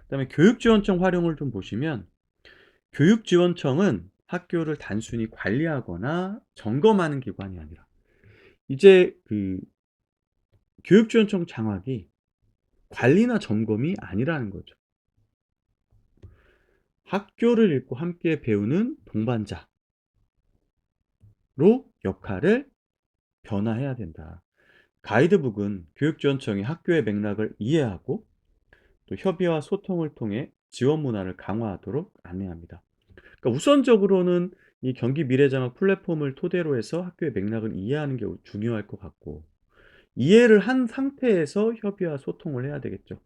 그다음에 교육지원청 활용을 좀 보시면, 교육지원청은 학교를 단순히 관리하거나 점검하는 기관이 아니라 이제 교육지원청 장악이 관리나 점검이 아니라는 거죠. 학교를 읽고 함께 배우는 동반자로 역할을 변화해야 된다. 가이드북은 교육지원청이 학교의 맥락을 이해하고 또 협의와 소통을 통해 지원 문화를 강화하도록 안내합니다. 그러니까 우선적으로는 이 경기 미래장학 플랫폼을 토대로 해서 학교의 맥락을 이해하는 게 중요할 것 같고, 이해를 한 상태에서 협의와 소통을 해야 되겠죠.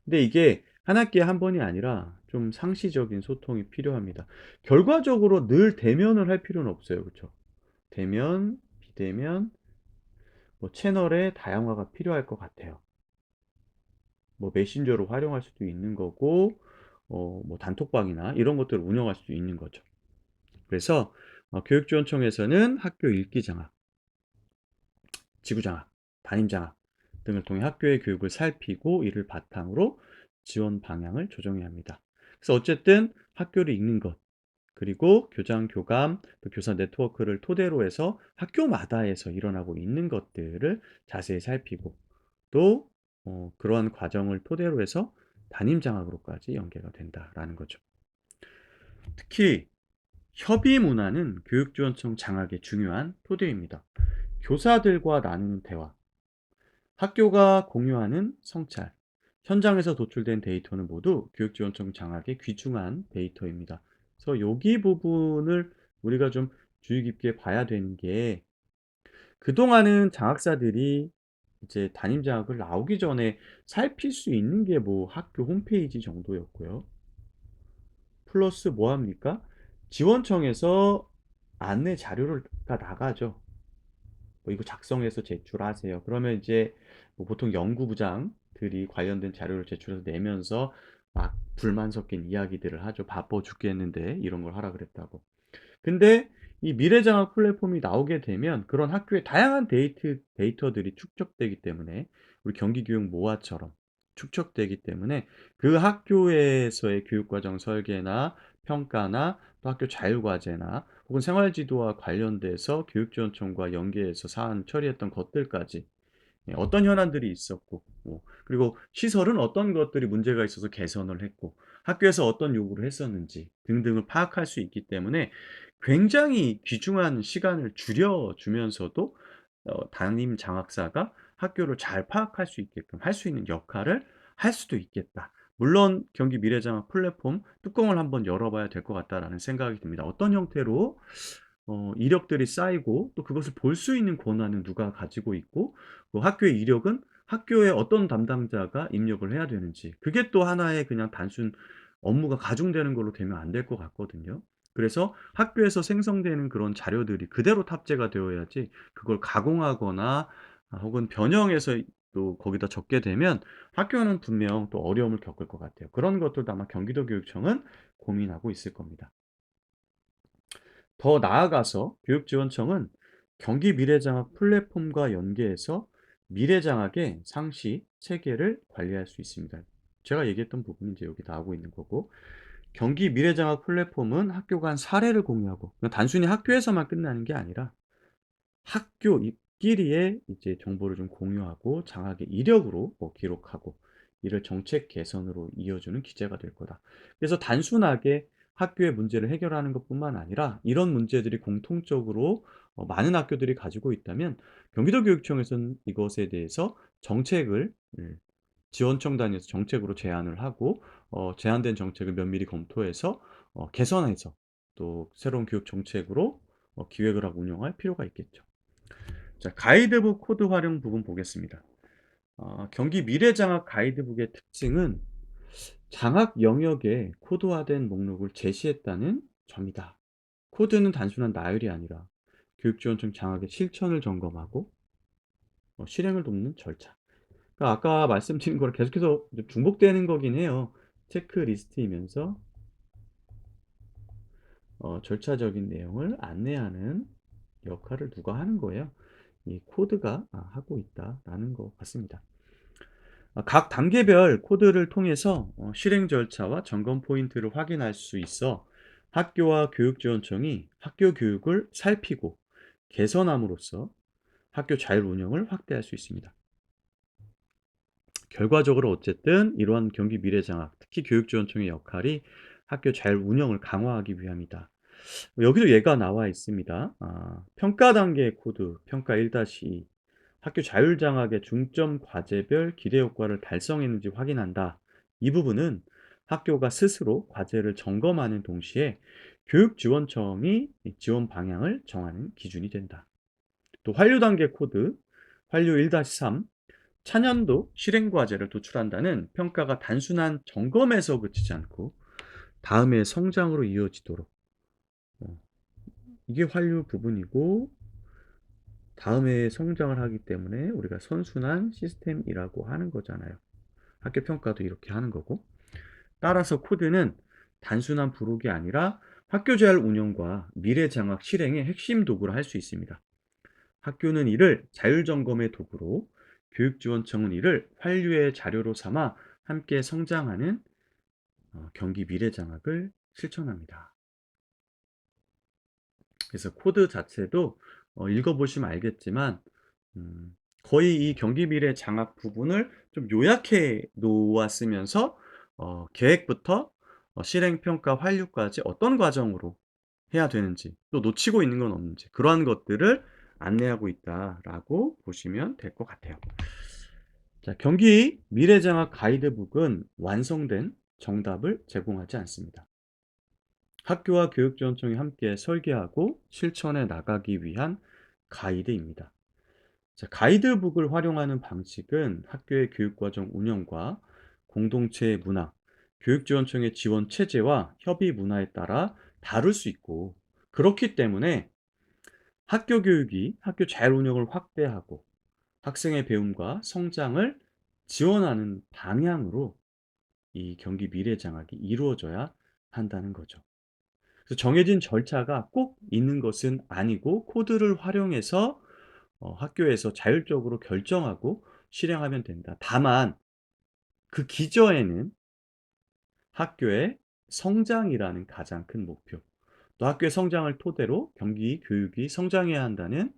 근데 이게 한 학기에 한 번이 아니라 좀 상시적인 소통이 필요합니다. 결과적으로 늘 대면을 할 필요는 없어요. 그렇죠? 대면, 비대면, 뭐 채널의 다양화가 필요할 것 같아요. 뭐 메신저로 활용할 수도 있는 거고, 뭐 단톡방이나 이런 것들을 운영할 수도 있는 거죠. 그래서 교육지원청에서는 학교 읽기장학, 지구장학, 담임장학 등을 통해 학교의 교육을 살피고 이를 바탕으로 지원 방향을 조정해야 합니다. 그래서 어쨌든 학교를 읽는 것, 그리고 교장, 교감, 또 교사 네트워크를 토대로 해서 학교마다에서 일어나고 있는 것들을 자세히 살피고 또 그러한 과정을 토대로 해서 담임 장학으로까지 연계가 된다라는 거죠. 특히 협의 문화는 교육지원청 장학의 중요한 토대입니다. 교사들과 나누는 대화, 학교가 공유하는 성찰, 현장에서 도출된 데이터는 모두 교육지원청 장학의 귀중한 데이터입니다. 그래서 여기 부분을 우리가 좀 주의 깊게 봐야 되는 게, 그동안은 장학사들이 이제 담임 장학을 나오기 전에 살필 수 있는 게 뭐 학교 홈페이지 정도였고요. 플러스 뭐 합니까? 지원청에서 안내 자료를 가 나가죠. 뭐 이거 작성해서 제출하세요. 그러면 이제 뭐 보통 연구부장들이 관련된 자료를 제출해서 내면서 막 불만 섞인 이야기들을 하죠. 바빠 죽겠는데 이런 걸 하라 그랬다고. 근데 이 미래장학 플랫폼이 나오게 되면 그런 학교의 다양한 데이터들이 축적되기 때문에, 우리 경기교육 모아처럼 축적되기 때문에 그 학교에서의 교육과정 설계나 평가나 또 학교 자율과제나 혹은 생활지도와 관련돼서 교육지원청과 연계해서 사안 처리했던 것들까지, 어떤 현안들이 있었고, 그리고 시설은 어떤 것들이 문제가 있어서 개선을 했고, 학교에서 어떤 요구를 했었는지 등등을 파악할 수 있기 때문에 굉장히 귀중한 시간을 줄여주면서도 담임 장학사가 학교를 잘 파악할 수 있게끔 할 수 있는 역할을 할 수도 있겠다. 물론 경기 미래장학 플랫폼 뚜껑을 한번 열어봐야 될 것 같다라는 생각이 듭니다. 어떤 형태로 이력들이 쌓이고 또 그것을 볼 수 있는 권한은 누가 가지고 있고, 학교의 이력은 학교에 어떤 담당자가 입력을 해야 되는지, 그게 또 하나의 그냥 단순 업무가 가중되는 걸로 되면 안 될 것 같거든요. 그래서 학교에서 생성되는 그런 자료들이 그대로 탑재가 되어야지, 그걸 가공하거나 혹은 변형해서 또 거기다 적게 되면 학교는 분명 또 어려움을 겪을 것 같아요. 그런 것들도 아마 경기도교육청은 고민하고 있을 겁니다. 더 나아가서 교육지원청은 경기미래장학 플랫폼과 연계해서 미래장학의 상시 체계를 관리할 수 있습니다. 제가 얘기했던 부분이 이제 여기 나오고 있는 거고, 경기미래장학 플랫폼은 학교 간 사례를 공유하고, 그냥 단순히 학교에서만 끝나는 게 아니라 학교 끼리의 이제 정보를 좀 공유하고 장학의 이력으로 기록하고, 이를 정책 개선으로 이어주는 기재가 될 거다. 그래서 단순하게 학교의 문제를 해결하는 것뿐만 아니라 이런 문제들이 공통적으로 많은 학교들이 가지고 있다면 경기도교육청에서는 이것에 대해서 정책을, 지원청 단위에서 정책으로 제안을 하고, 제안된 정책을 면밀히 검토해서 개선해서 또 새로운 교육 정책으로 기획을 하고 운영할 필요가 있겠죠. 자, 가이드북 코드 활용 부분 보겠습니다. 경기 미래장학 가이드북의 특징은 장학 영역에 코드화된 목록을 제시했다는 점이다. 코드는 단순한 나열이 아니라 교육지원청 장학의 실천을 점검하고 실행을 돕는 절차. 그러니까 아까 말씀드린 거랑 계속해서 중복되는 거긴 해요. 체크리스트이면서 절차적인 내용을 안내하는 역할을 누가 하는 거예요? 이 코드가 하고 있다라는 것 같습니다. 각 단계별 코드를 통해서 실행 절차와 점검 포인트를 확인할 수 있어 학교와 교육지원청이 학교 교육을 살피고 개선함으로써 학교 자율 운영을 확대할 수 있습니다. 결과적으로 어쨌든 이러한 경기 미래 장학, 특히 교육지원청의 역할이 학교 자율 운영을 강화하기 위함이다. 여기도 예가 나와 있습니다. 평가 단계의 코드, 평가 1-2 학교 자율 장학의 중점 과제별 기대 효과를 달성했는지 확인한다. 이 부분은 학교가 스스로 과제를 점검하는 동시에 교육지원청이 이 지원 방향을 정하는 기준이 된다. 또 환류 단계 코드, 환류 1-3 차년도 실행 과제를 도출한다는 평가가 단순한 점검에서 그치지 않고 다음의 성장으로 이어지도록 어 이게 환류 부분이고 다음에 성장을 하기 때문에 우리가 선순환 시스템이라고 하는 거잖아요. 학교 평가도 이렇게 하는 거고. 따라서 코드는 단순한 부록이 아니라 학교 재활 운영과 미래 장학 실행의 핵심 도구를 할 수 있습니다. 학교는 이를 자율점검의 도구로, 교육지원청은 이를 환류의 자료로 삼아 함께 성장하는 경기 미래 장학을 실천합니다. 그래서 코드 자체도 읽어보시면 알겠지만 거의 이 경기 미래 장학 부분을 좀 요약해 놓았으면서 계획부터 실행 평가 환류까지 어떤 과정으로 해야 되는지 또 놓치고 있는 건 없는지 그러한 것들을 안내하고 있다라고 보시면 될 것 같아요. 자, 경기 미래장학 가이드북은 완성된 정답을 제공하지 않습니다. 학교와 교육지원청이 함께 설계하고 실천해 나가기 위한 가이드입니다. 자, 가이드북을 활용하는 방식은 학교의 교육과정 운영과 공동체의 문화, 교육지원청의 지원 체제와 협의 문화에 따라 다를 수 있고, 그렇기 때문에 학교 교육이 학교 자율 운영을 확대하고 학생의 배움과 성장을 지원하는 방향으로 이 경기 미래 장학이 이루어져야 한다는 거죠. 그래서 정해진 절차가 꼭 있는 것은 아니고 코드를 활용해서 학교에서 자율적으로 결정하고 실행하면 된다. 다만 그 기저에는 학교의 성장이라는 가장 큰 목표, 또 학교의 성장을 토대로 경기 교육이 성장해야 한다는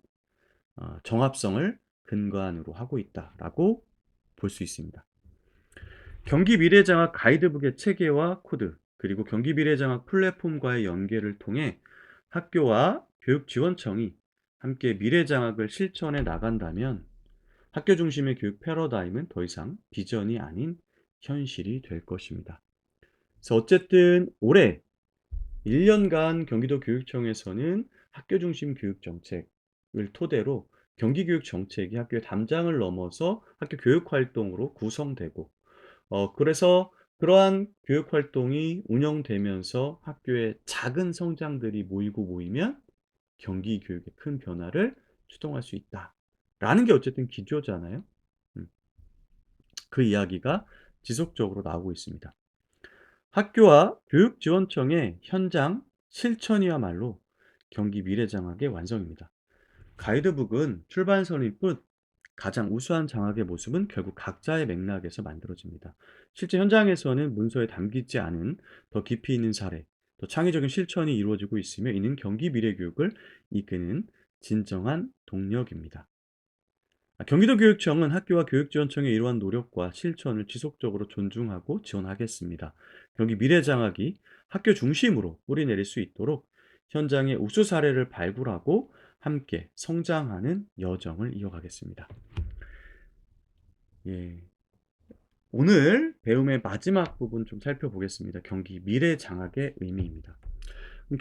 정합성을 근간으로 하고 있다라고 볼 수 있습니다. 경기 미래장학 가이드북의 체계와 코드, 그리고 경기 미래장학 플랫폼과의 연계를 통해 학교와 교육지원청이 함께 미래장학을 실천해 나간다면 학교 중심의 교육 패러다임은 더 이상 비전이 아닌 현실이 될 것입니다. 그래서 어쨌든 올해 1년간 경기도 교육청에서는 학교 중심 교육 정책을 토대로 경기 교육 정책이 학교의 담장을 넘어서 학교 교육 활동으로 구성되고 그래서 그러한 교육 활동이 운영되면서 학교의 작은 성장들이 모이고 모이면 경기 교육에 큰 변화를 추동할 수 있다라는 게 어쨌든 기조잖아요. 음. 그 이야기가 지속적으로 나오고 있습니다. 학교와 교육지원청의 현장 실천이야말로 경기 미래장학의 완성입니다. 가이드북은 출발선일 뿐 가장 우수한 장학의 모습은 결국 각자의 맥락에서 만들어집니다. 실제 현장에서는 문서에 담기지 않은 더 깊이 있는 사례, 더 창의적인 실천이 이루어지고 있으며 이는 경기 미래교육을 이끄는 진정한 동력입니다. 경기도교육청은 학교와 교육지원청의 이러한 노력과 실천을 지속적으로 존중하고 지원하겠습니다. 경기 미래장학이 학교 중심으로 뿌리내릴 수 있도록 현장의 우수 사례를 발굴하고 함께 성장하는 여정을 이어가겠습니다. 예. 오늘 배움의 마지막 부분 좀 살펴보겠습니다. 경기 미래장학의 의미입니다.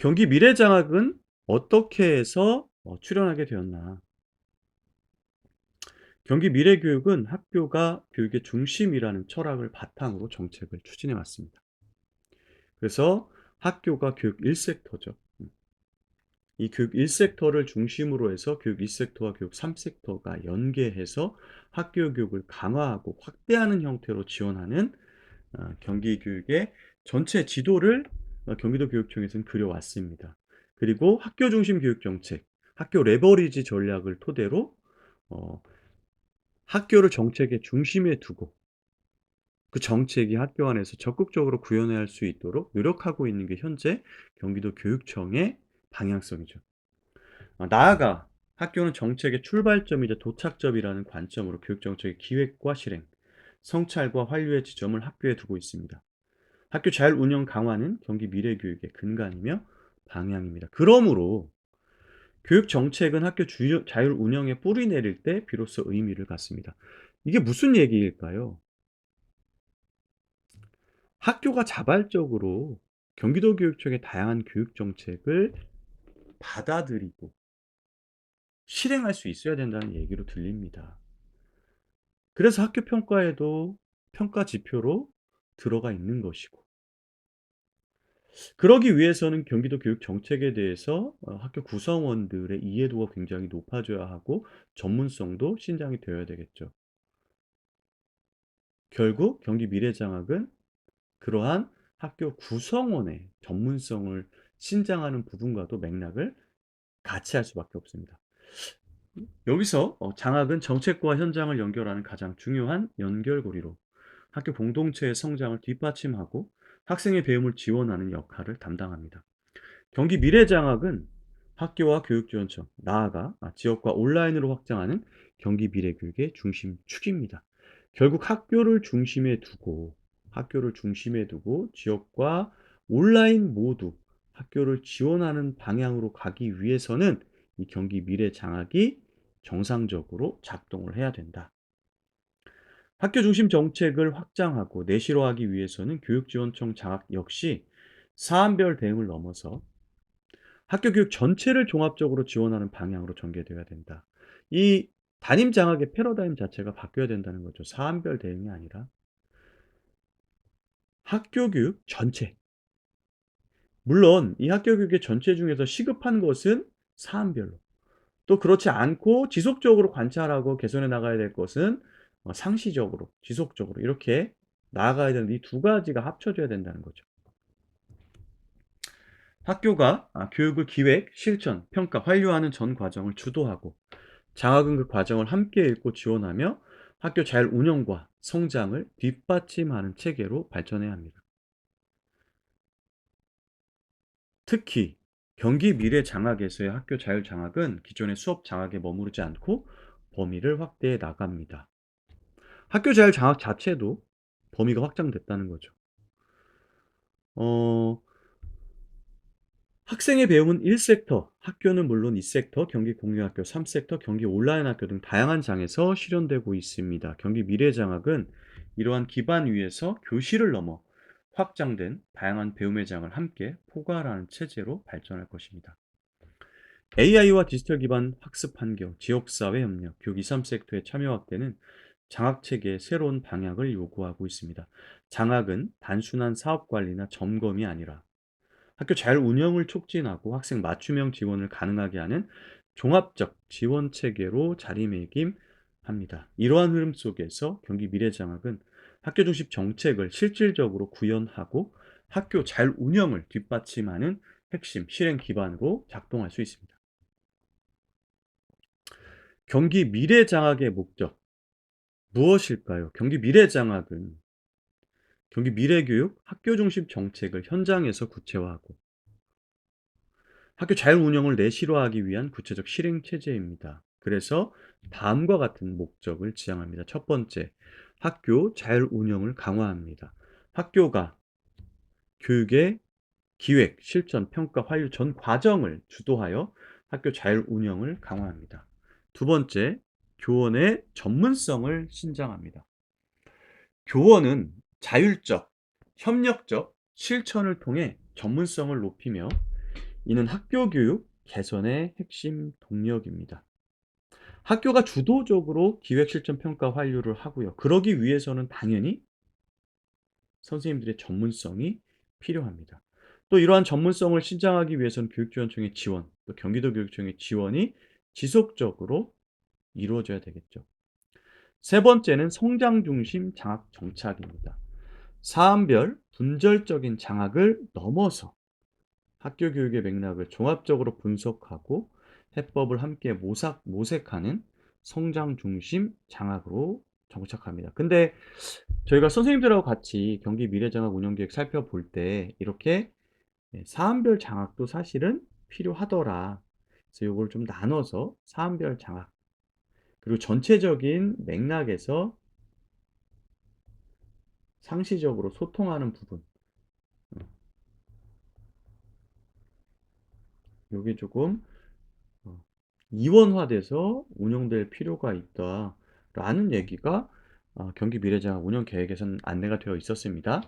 경기 미래장학은 어떻게 해서 출현하게 되었나? 경기 미래교육은 학교가 교육의 중심이라는 철학을 바탕으로 정책을 추진해 왔습니다. 그래서 학교가 교육 1섹터죠. 이 교육 1섹터를 중심으로 해서 교육 2섹터와 교육 3섹터가 연계해서 학교 교육을 강화하고 확대하는 형태로 지원하는 경기 교육의 전체 지도를 경기도 교육청에서는 그려왔습니다. 그리고 학교 중심 교육 정책, 학교 레버리지 전략을 토대로 어, 학교를 정책의 중심에 두고 그 정책이 학교 안에서 적극적으로 구현할 수 있도록 노력하고 있는 게 현재 경기도 교육청의 방향성이죠. 나아가 학교는 정책의 출발점이자 도착점이라는 관점으로 교육 정책의 기획과 실행, 성찰과 환류의 지점을 학교에 두고 있습니다. 학교 자율 운영 강화는 경기 미래 교육의 근간이며 방향입니다. 그러므로 교육 정책은 학교 자율 운영에 뿌리 내릴 때 비로소 의미를 갖습니다. 이게 무슨 얘기일까요? 학교가 자발적으로 경기도 교육청의 다양한 교육 정책을 받아들이고 실행할 수 있어야 된다는 얘기로 들립니다. 그래서 학교 평가에도 평가 지표로 들어가 있는 것이고, 그러기 위해서는 경기도 교육 정책에 대해서 학교 구성원들의 이해도가 굉장히 높아져야 하고 전문성도 신장이 되어야 되겠죠. 결국 경기 미래장학은 그러한 학교 구성원의 전문성을 신장하는 부분과도 맥락을 같이 할 수밖에 없습니다. 여기서 장학은 정책과 현장을 연결하는 가장 중요한 연결고리로 학교 공동체의 성장을 뒷받침하고 학생의 배움을 지원하는 역할을 담당합니다. 경기 미래장학은 학교와 교육지원청, 나아가 지역과 온라인으로 확장하는 경기 미래교육의 중심축입니다. 결국 학교를 중심에 두고 지역과 온라인 모두 학교를 지원하는 방향으로 가기 위해서는 이 경기 미래장학이 정상적으로 작동을 해야 된다. 학교 중심 정책을 확장하고 내실화하기 위해서는 교육지원청 장학 역시 사안별 대응을 넘어서 학교 교육 전체를 종합적으로 지원하는 방향으로 전개돼야 된다. 이 담임 장학의 패러다임 자체가 바뀌어야 된다는 거죠. 사안별 대응이 아니라 학교 교육 전체. 물론 이 학교 교육의 전체 중에서 시급한 것은 사안별로, 또 그렇지 않고 지속적으로 관찰하고 개선해 나가야 될 것은 상시적으로, 지속적으로 이렇게 나아가야 되는데, 이 두 가지가 합쳐져야 된다는 거죠. 학교가 교육을 기획, 실천, 평가, 환류하는 전 과정을 주도하고 장학은 그 과정을 함께 읽고 지원하며 학교 잘 운영과 성장을 뒷받침하는 체계로 발전해야 합니다. 특히 경기 미래 장학에서의 학교 자율 장학은 기존의 수업 장학에 머무르지 않고 범위를 확대해 나갑니다. 학교 자율 장학 자체도 범위가 확장됐다는 거죠. 어, 학생의 배움은 1섹터, 학교는 물론 2섹터, 경기 공유학교 3섹터, 경기 온라인 학교 등 다양한 장에서 실현되고 있습니다. 경기 미래장학은 이러한 기반 위에서 교실을 넘어 확장된 다양한 배움의 장을 함께 포괄하는 체제로 발전할 것입니다. AI와 디지털 기반 학습 환경, 지역사회 협력, 교육 2, 3섹터의 참여 확대는 장학체계의 새로운 방향을 요구하고 있습니다. 장학은 단순한 사업 관리나 점검이 아니라 학교 잘 운영을 촉진하고 학생 맞춤형 지원을 가능하게 하는 종합적 지원 체계로 자리매김합니다. 이러한 흐름 속에서 경기 미래장학은 학교 중심 정책을 실질적으로 구현하고 학교 잘 운영을 뒷받침하는 핵심 실행 기반으로 작동할 수 있습니다. 경기 미래장학의 목적 무엇일까요? 경기 미래교육 학교 중심 정책을 현장에서 구체화하고 학교 자율 운영을 내실화하기 위한 구체적 실행 체제입니다. 그래서 다음과 같은 목적을 지향합니다. 첫 번째, 학교 자율 운영을 강화합니다. 학교가 교육의 기획, 실천, 평가, 환류 전 과정을 주도하여 학교 자율 운영을 강화합니다. 두 번째, 교원의 전문성을 신장합니다. 교원은 자율적, 협력적 실천을 통해 전문성을 높이며, 이는 학교 교육 개선의 핵심 동력입니다. 학교가 주도적으로 기획 실천 평가 환류를 하고요. 그러기 위해서는 당연히 선생님들의 전문성이 필요합니다. 또 이러한 전문성을 신장하기 위해서는 교육지원청의 지원, 또 경기도 교육청의 지원이 지속적으로 이루어져야 되겠죠. 세 번째는 성장 중심 장학 정착입니다. 사안별 분절적인 장학을 넘어서 학교 교육의 맥락을 종합적으로 분석하고 해법을 함께 모색하는 성장 중심 장학으로 정착합니다. 근데 저희가 선생님들하고 같이 경기 미래장학 운영계획 살펴볼 때 이렇게 사안별 장학도 사실은 필요하더라. 그래서 요걸 좀 나눠서 사안별 장학 그리고 전체적인 맥락에서 상시적으로 소통하는 부분 요게 조금 어 이원화돼서 운영될 필요가 있다라는 얘기가 경기 미래장학 운영 계획에서는 안내가 되어 있었습니다.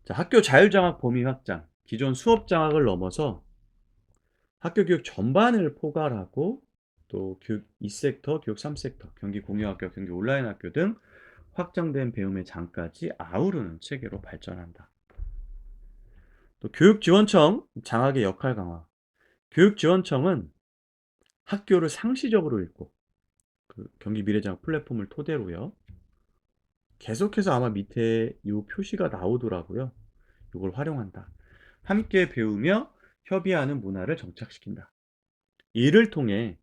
자, 학교 자율장학 범위 확장. 기존 수업 장학을 넘어서 학교 교육 전반을 포괄하고 또 교육 2섹터, 교육 3섹터, 경기 공유학교, 경기 온라인 학교 등 확장된 배움의 장까지 아우르는 체계로 발전한다. 또 교육지원청 장학의 역할 강화. 교육지원청은 학교를 상시적으로 읽고 그 경기 미래장학 플랫폼을 토대로요. 계속해서 아마 밑에 이 표시가 나오더라고요. 이걸 활용한다. 함께 배우며 협의하는 문화를 정착시킨다. 이를 통해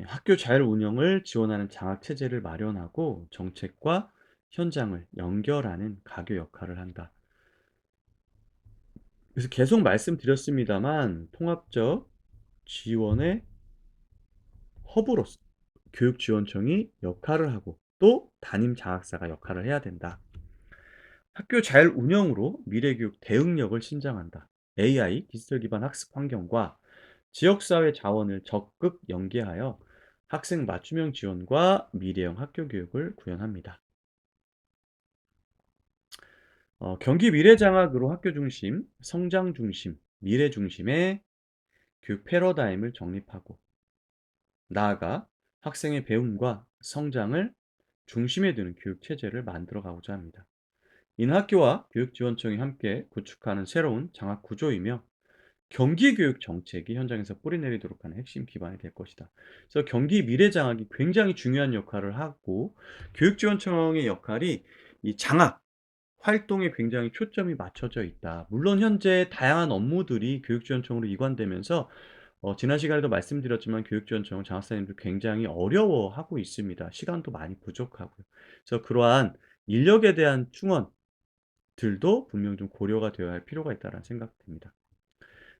학교 자율 운영을 지원하는 장학 체제를 마련하고 정책과 현장을 연결하는 가교 역할을 한다. 그래서 계속 말씀드렸습니다만 통합적 지원의 허브로서 교육지원청이 역할을 하고 또 담임 장학사가 역할을 해야 된다. 학교 자율 운영으로 미래교육 대응력을 신장한다. AI, 디지털 기반 학습 환경과 지역사회 자원을 적극 연계하여 학생 맞춤형 지원과 미래형 학교 교육을 구현합니다. 경기 미래장학으로 학교 중심, 성장 중심, 미래 중심의 교육 패러다임을 정립하고 나아가 학생의 배움과 성장을 중심에 두는 교육 체제를 만들어 가고자 합니다. 이는 학교와 교육지원청이 함께 구축하는 새로운 장학 구조이며 경기교육 정책이 현장에서 뿌리내리도록 하는 핵심 기반이 될 것이다. 그래서 경기 미래장학이 굉장히 중요한 역할을 하고 교육지원청의 역할이 이 장학 활동에 굉장히 초점이 맞춰져 있다. 물론 현재 다양한 업무들이 교육지원청으로 이관되면서 지난 시간에도 말씀드렸지만 교육지원청은 장학사님들 굉장히 어려워하고 있습니다. 시간도 많이 부족하고요. 그래서 그러한 인력에 대한 충원들도 분명 좀 고려가 되어야 할 필요가 있다는 생각이 듭니다.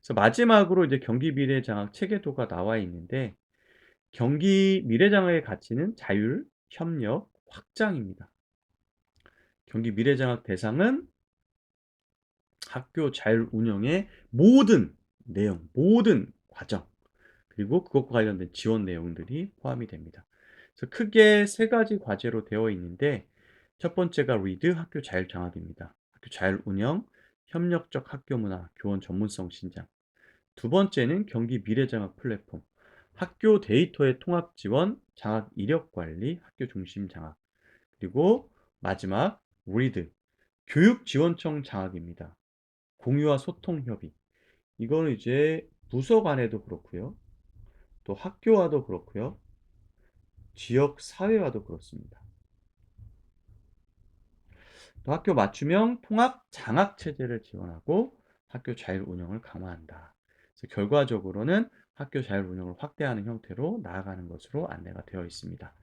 그래서 마지막으로 이제 경기 미래장학 체계도가 나와 있는데 경기 미래장학의 가치는 자율, 협력, 확장입니다. 경기 미래장학 대상은 학교 자율 운영의 모든 내용, 모든 과정, 그리고 그것과 관련된 지원 내용들이 포함이 됩니다. 그래서 크게 세 가지 과제로 되어 있는데 첫 번째가 리드 학교 자율 장학입니다. 학교 자율 운영, 협력적 학교 문화, 교원 전문성 신장. 두 번째는 경기 미래장학 플랫폼, 학교 데이터의 통합 지원, 장학 이력 관리, 학교 중심 장학. 그리고 마지막 리드, 교육지원청 장학입니다. 공유와 소통 협의. 이거는 이제 부서 간에도 그렇고요. 또 학교와도 그렇고요. 지역 사회와도 그렇습니다. 또 학교 맞춤형 통합 장학 체제를 지원하고 학교 자율 운영을 강화한다. 그래서 결과적으로는 학교 자율 운영을 확대하는 형태로 나아가는 것으로 안내가 되어 있습니다.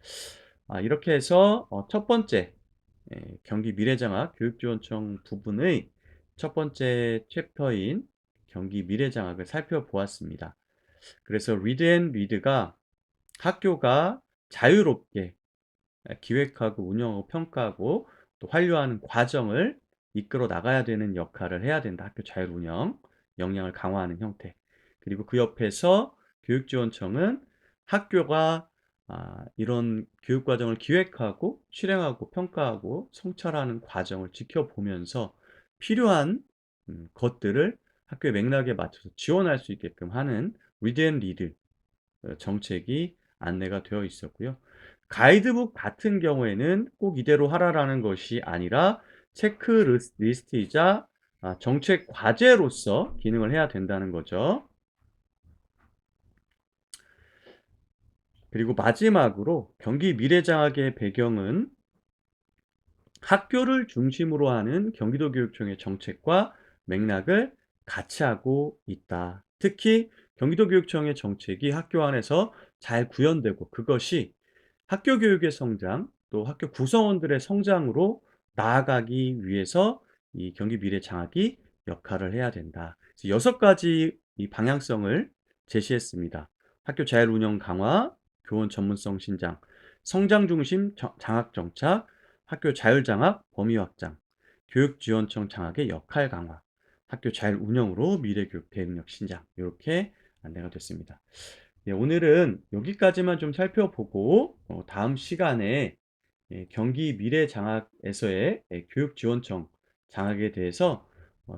이렇게 해서 첫 번째 경기 미래장학 교육지원청 부분의 첫 번째 챕터인 경기 미래장학을 살펴보았습니다. 그래서 리드 앤 리드가 학교가 자유롭게 기획하고 운영하고 평가하고 또 환류하는 과정을 이끌어 나가야 되는 역할을 해야 된다. 학교 자율 운영, 역량을 강화하는 형태. 그리고 그 옆에서 교육지원청은 학교가 이런 교육 과정을 기획하고 실행하고 평가하고 성찰하는 과정을 지켜보면서 필요한 것들을 학교의 맥락에 맞춰서 지원할 수 있게끔 하는 리드 앤 리드 정책이 안내가 되어 있었고요. 가이드북 같은 경우에는 꼭 이대로 하라라는 것이 아니라 체크리스트이자 정책 과제로서 기능을 해야 된다는 거죠. 그리고 마지막으로 경기 미래장학의 배경은 학교를 중심으로 하는 경기도 교육청의 정책과 맥락을 같이 하고 있다. 특히 경기도 교육청의 정책이 학교 안에서 잘 구현되고 그것이 학교 교육의 성장, 또 학교 구성원들의 성장으로 나아가기 위해서 이 경기 미래 장학이 역할을 해야 된다. 그래서 6가지 이 방향성을 제시했습니다. 학교 자율 운영 강화, 교원 전문성 신장, 성장 중심 장학 정착, 학교 자율 장학 범위 확장, 교육지원청 장학의 역할 강화, 학교 자율 운영으로 미래 교육 대응력 신장, 이렇게 안내가 됐습니다. 예, 오늘은 여기까지만 좀 살펴보고 다음 시간에 경기 미래장학에서의 교육지원청 장학에 대해서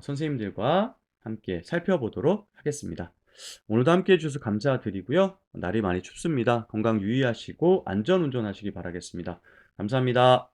선생님들과 함께 살펴보도록 하겠습니다. 오늘도 함께 해주셔서 감사드리고요. 날이 많이 춥습니다. 건강 유의하시고 안전운전하시기 바라겠습니다. 감사합니다.